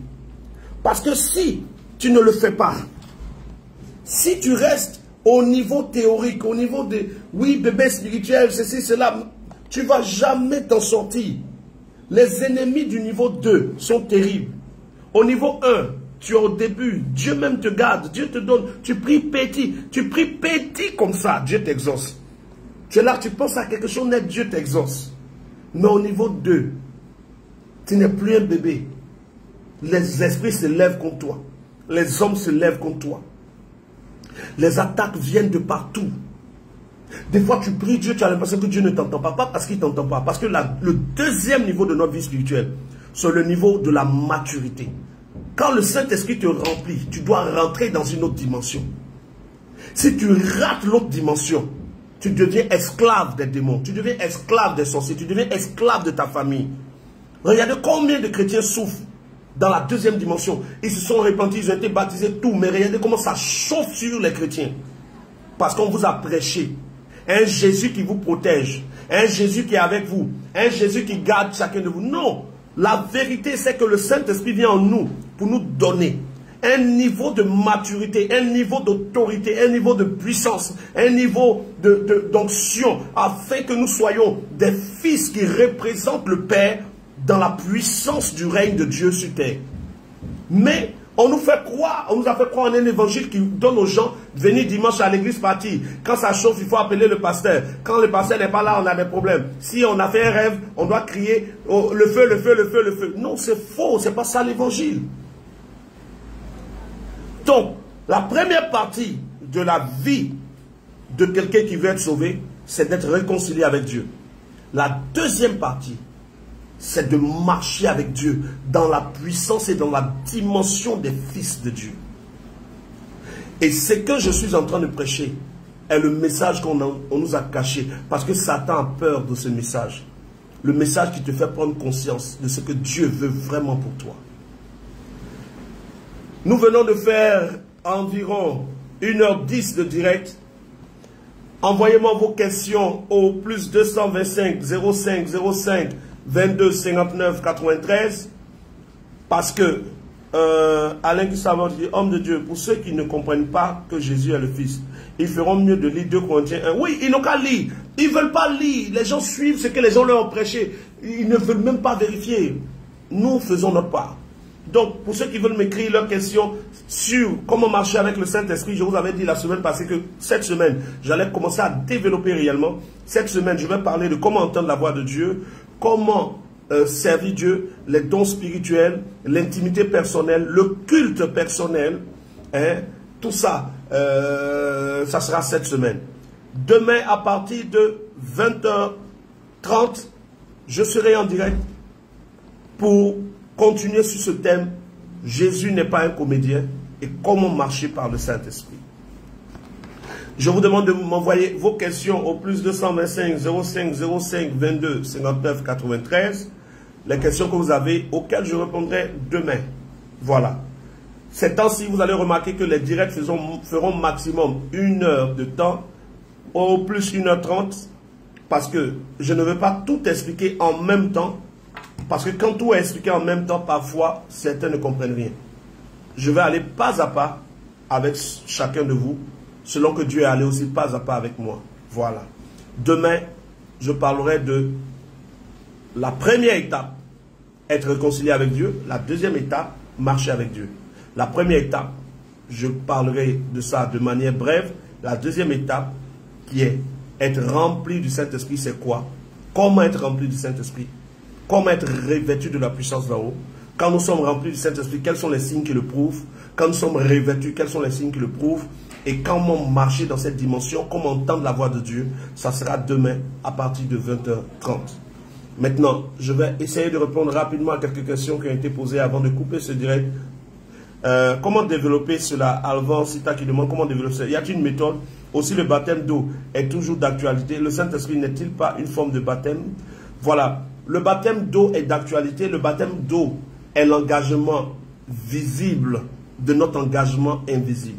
Parce que si tu ne le fais pas, si tu restes au niveau théorique, au niveau de oui, bébé spirituel, ceci, cela, tu ne vas jamais t'en sortir. Les ennemis du niveau 2 sont terribles. Au niveau 1, tu es au début, Dieu même te garde, Dieu te donne, tu pries petit comme ça, Dieu t'exauce. Tu es là, tu penses à quelque chose net, Dieu t'exauce. Mais au niveau 2, tu n'es plus un bébé. Les esprits se lèvent contre toi. Les hommes se lèvent contre toi. Les attaques viennent de partout. Des fois, tu pries Dieu, tu as l'impression que Dieu ne t'entend pas. Pas parce qu'il ne t'entend pas. Parce que le deuxième niveau de notre vie spirituelle, c'est le niveau de la maturité. Quand le Saint-Esprit te remplit, tu dois rentrer dans une autre dimension. Si tu rates l'autre dimension, tu deviens esclave des démons. Tu deviens esclave des sorciers. Tu deviens esclave de ta famille. Regardez combien de chrétiens souffrent dans la deuxième dimension. Ils se sont repentis, ils ont été baptisés, tout. Mais regardez comment ça chauffe sur les chrétiens. Parce qu'on vous a prêché un Jésus qui vous protège. Un Jésus qui est avec vous. Un Jésus qui garde chacun de vous. Non. La vérité, c'est que le Saint-Esprit vient en nous pour nous donner un niveau de maturité, un niveau d'autorité, un niveau de puissance, un niveau d'onction, afin que nous soyons des fils qui représentent le Père dans la puissance du règne de Dieu sur terre. Mais on nous fait croire, on nous a fait croire en un évangile qui donne aux gens de venir dimanche à l'église partir. Quand ça chauffe, il faut appeler le pasteur. Quand le pasteur n'est pas là, on a des problèmes. Si on a fait un rêve, on doit crier oh, le feu, le feu, le feu, le feu. Non, c'est faux, c'est pas ça l'évangile. Donc, la première partie de la vie de quelqu'un qui veut être sauvé, c'est d'être réconcilié avec Dieu. La deuxième partie, c'est de marcher avec Dieu dans la puissance et dans la dimension des fils de Dieu. Et ce que je suis en train de prêcher est le message qu'on nous a caché, parce que Satan a peur de ce message. Le message qui te fait prendre conscience de ce que Dieu veut vraiment pour toi. Nous venons de faire environ 1h10 de direct. Envoyez-moi vos questions au plus 225 05 05 22 59 93. Parce que Alain Guissavant dit, homme de Dieu, pour ceux qui ne comprennent pas que Jésus est le Fils, ils feront mieux de lire 2 Corinthiens 1. Oui, ils n'ont qu'à lire. Ils ne veulent pas lire. Les gens suivent ce que les gens leur ont prêché. Ils ne veulent même pas vérifier. Nous faisons notre part. Donc, pour ceux qui veulent m'écrire leurs questions sur comment marcher avec le Saint-Esprit, je vous avais dit la semaine passée que cette semaine, j'allais commencer à développer réellement. Cette semaine, je vais parler de comment entendre la voix de Dieu, comment servir Dieu, les dons spirituels, l'intimité personnelle, le culte personnel. Hein, tout ça, ça sera cette semaine. Demain, à partir de 20h30, je serai en direct pour continuer sur ce thème. Jésus n'est pas un comédien et comment marcher par le Saint-Esprit. Je vous demande de m'envoyer vos questions au plus 225 05 05 22 59 93. Les questions que vous avez, auxquelles je répondrai demain. Voilà. Ces temps-ci, vous allez remarquer que les directs feront maximum 1 heure de temps, au plus 1h30, parce que je ne veux pas tout expliquer en même temps. Parce que quand tout est expliqué en même temps, parfois, certains ne comprennent rien. Je vais aller pas à pas avec chacun de vous, selon que Dieu est allé aussi pas à pas avec moi. Voilà. Demain, je parlerai de la première étape, être réconcilié avec Dieu. La deuxième étape, marcher avec Dieu. La première étape, je parlerai de ça de manière brève. La deuxième étape, qui est être rempli du Saint-Esprit, c'est quoi? Comment être rempli du Saint-Esprit? Comment être revêtu de la puissance d'en haut? Quand nous sommes remplis du Saint-Esprit, quels sont les signes qui le prouvent? Quand nous sommes revêtus, quels sont les signes qui le prouvent? Et comment marcher dans cette dimension? Comment entendre la voix de Dieu? Ça sera demain à partir de 20h30. Maintenant, je vais essayer de répondre rapidement à quelques questions qui ont été posées avant de couper ce direct. Comment développer cela? Alvan Sita qui demande comment développer cela. Y a-t-il une méthode? Aussi, le baptême d'eau est toujours d'actualité. Le Saint-Esprit n'est-il pas une forme de baptême? Voilà. Le baptême d'eau est d'actualité. Le baptême d'eau est l'engagement visible de notre engagement invisible.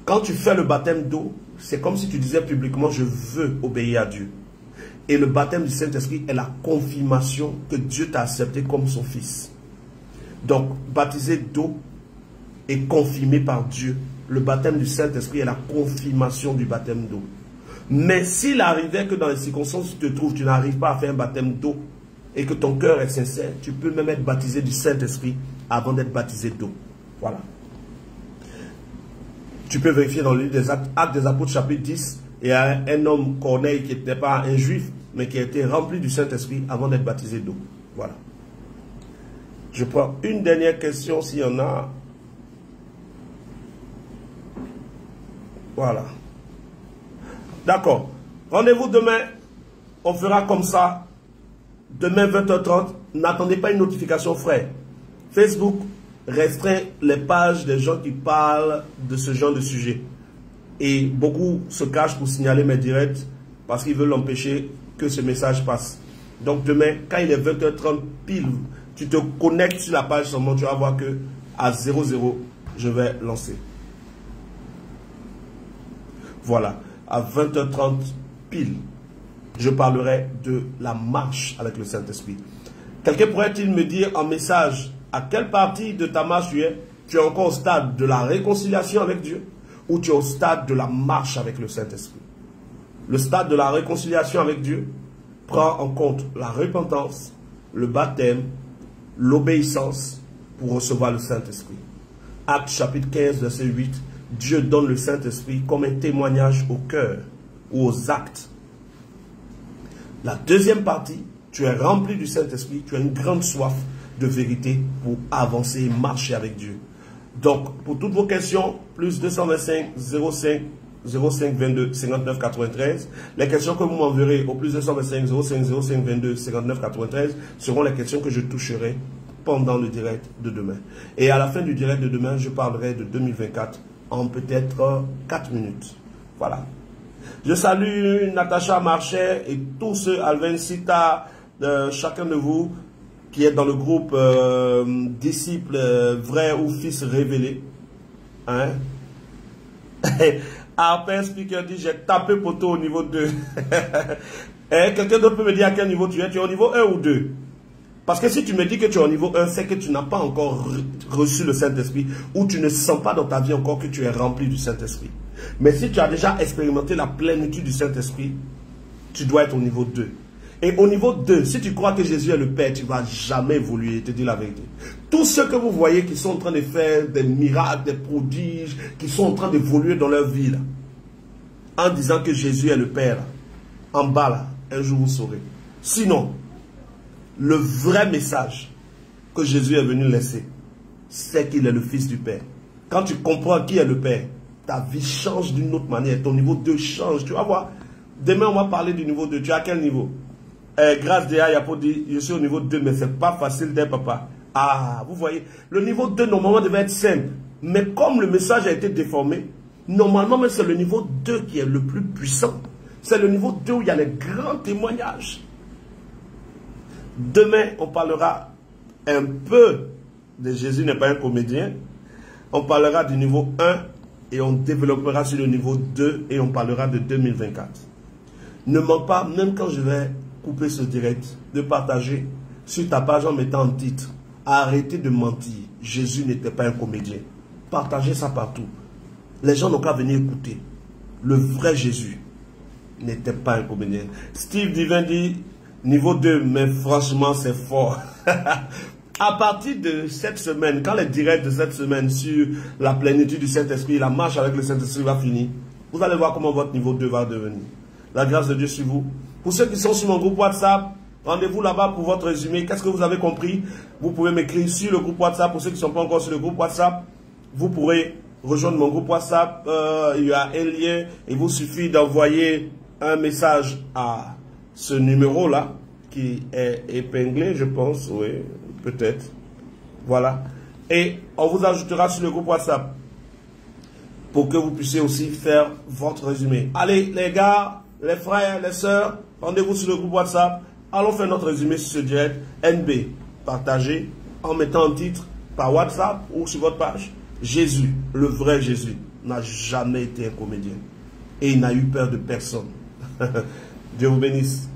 Quand tu fais le baptême d'eau, c'est comme si tu disais publiquement, je veux obéir à Dieu. Et le baptême du Saint-Esprit est la confirmation que Dieu t'a accepté comme son fils. Donc, baptisé d'eau et confirmé par Dieu. Le baptême du Saint-Esprit est la confirmation du baptême d'eau. Mais s'il arrivait que dans les circonstances où tu te trouves, tu n'arrives pas à faire un baptême d'eau et que ton cœur est sincère, tu peux même être baptisé du Saint-Esprit avant d'être baptisé d'eau. Voilà. Tu peux vérifier dans le livre des Actes des Apôtres chapitre 10, il y a un homme, Corneille, qui n'était pas un juif, mais qui a été rempli du Saint-Esprit avant d'être baptisé d'eau. Voilà. Je prends une dernière question s'il y en a. Voilà. D'accord. Rendez-vous demain. On fera comme ça. Demain 20h30. N'attendez pas une notification, frère. Facebook restreint les pages des gens qui parlent de ce genre de sujet. Et beaucoup se cachent pour signaler mes directs parce qu'ils veulent empêcher que ce message passe. Donc demain, quand il est 20h30 pile, tu te connectes sur la page seulement, tu vas voir que à 00, je vais lancer. Voilà, à 20h30 pile, je parlerai de la marche avec le Saint-Esprit. Quelqu'un pourrait-il me dire en message à quelle partie de ta marche tu es? Tu es encore au stade de la réconciliation avec Dieu ou tu es au stade de la marche avec le Saint-Esprit? Le stade de la réconciliation avec Dieu prend en compte la repentance, le baptême, l'obéissance pour recevoir le Saint-Esprit. Actes chapitre 15, verset 8, Dieu donne le Saint-Esprit comme un témoignage au cœur ou aux actes. La deuxième partie, tu es rempli du Saint-Esprit, tu as une grande soif de vérité pour avancer et marcher avec Dieu. Donc, pour toutes vos questions, plus 225 05 05 22 59 93. Les questions que vous m'enverrez au plus 225 05 05 22 59 93 seront les questions que je toucherai pendant le direct de demain. Et à la fin du direct de demain, je parlerai de 2024 en peut-être 4 minutes. Voilà. Je salue Natacha Marchais et tous ceux, Alvin Sita, chacun de vous qui est dans le groupe disciples vrais ou fils révélés. Hein? Arpin Speaker dit, j'ai tapé poteau au niveau 2. Quelqu'un d'autre peut me dire à quel niveau tu es? Tu es au niveau 1 ou 2? Parce que si tu me dis que tu es au niveau 1, c'est que tu n'as pas encore reçu le Saint-Esprit ou tu ne sens pas dans ta vie encore que tu es rempli du Saint-Esprit. Mais si tu as déjà expérimenté la plénitude du Saint-Esprit, tu dois être au niveau 2. Et au niveau 2, si tu crois que Jésus est le Père, tu ne vas jamais évoluer, te dire la vérité. Tous ceux que vous voyez qui sont en train de faire des miracles, des prodiges, qui sont en train d'évoluer dans leur vie, là, en disant que Jésus est le Père, en bas, là, un jour vous saurez. Sinon, le vrai message que Jésus est venu laisser, c'est qu'il est le Fils du Père. Quand tu comprends qui est le Père, ta vie change d'une autre manière. Ton niveau 2 change. Tu vas voir. Demain, on va parler du niveau 2. Tu es à quel niveau? Grâce Déa Yapo dit, je suis au niveau 2, mais ce n'est pas facile d'être papa. Ah, vous voyez, le niveau 2, normalement, devait être simple. Mais comme le message a été déformé, normalement, c'est le niveau 2 qui est le plus puissant. C'est le niveau 2 où il y a les grands témoignages. Demain, on parlera un peu de Jésus n'est pas un comédien. On parlera du niveau 1 et on développera sur le niveau 2 et on parlera de 2024. Ne manque pas, même quand je vais couper ce direct, de partager sur ta page en mettant en titre « Arrêtez de mentir, Jésus n'était pas un comédien ». Partagez ça partout. Les gens n'ont qu'à venir écouter. Le vrai Jésus n'était pas un comédien. Steve Divin dit niveau 2, mais franchement c'est fort. À partir de cette semaine, quand les directs de cette semaine sur la plénitude du Saint-Esprit, la marche avec le Saint-Esprit va finir, vous allez voir comment votre niveau 2 va devenir. La grâce de Dieu sur vous. Pour ceux qui sont sur mon groupe WhatsApp, rendez-vous là-bas pour votre résumé. Qu'est-ce que vous avez compris? Vous pouvez m'écrire sur le groupe WhatsApp. Pour ceux qui ne sont pas encore sur le groupe WhatsApp, vous pourrez rejoindre mon groupe WhatsApp. Il y a un lien. Il vous suffit d'envoyer un message à ce numéro-là qui est épinglé, je pense. Oui, peut-être. Voilà. Et on vous ajoutera sur le groupe WhatsApp pour que vous puissiez aussi faire votre résumé. Allez, les gars, les frères, les sœurs, rendez-vous sur le groupe WhatsApp. Allons faire notre résumé sur ce direct. NB, partagez en mettant un titre par WhatsApp ou sur votre page. Jésus, le vrai Jésus, n'a jamais été un comédien. Et il n'a eu peur de personne. Dieu vous bénisse.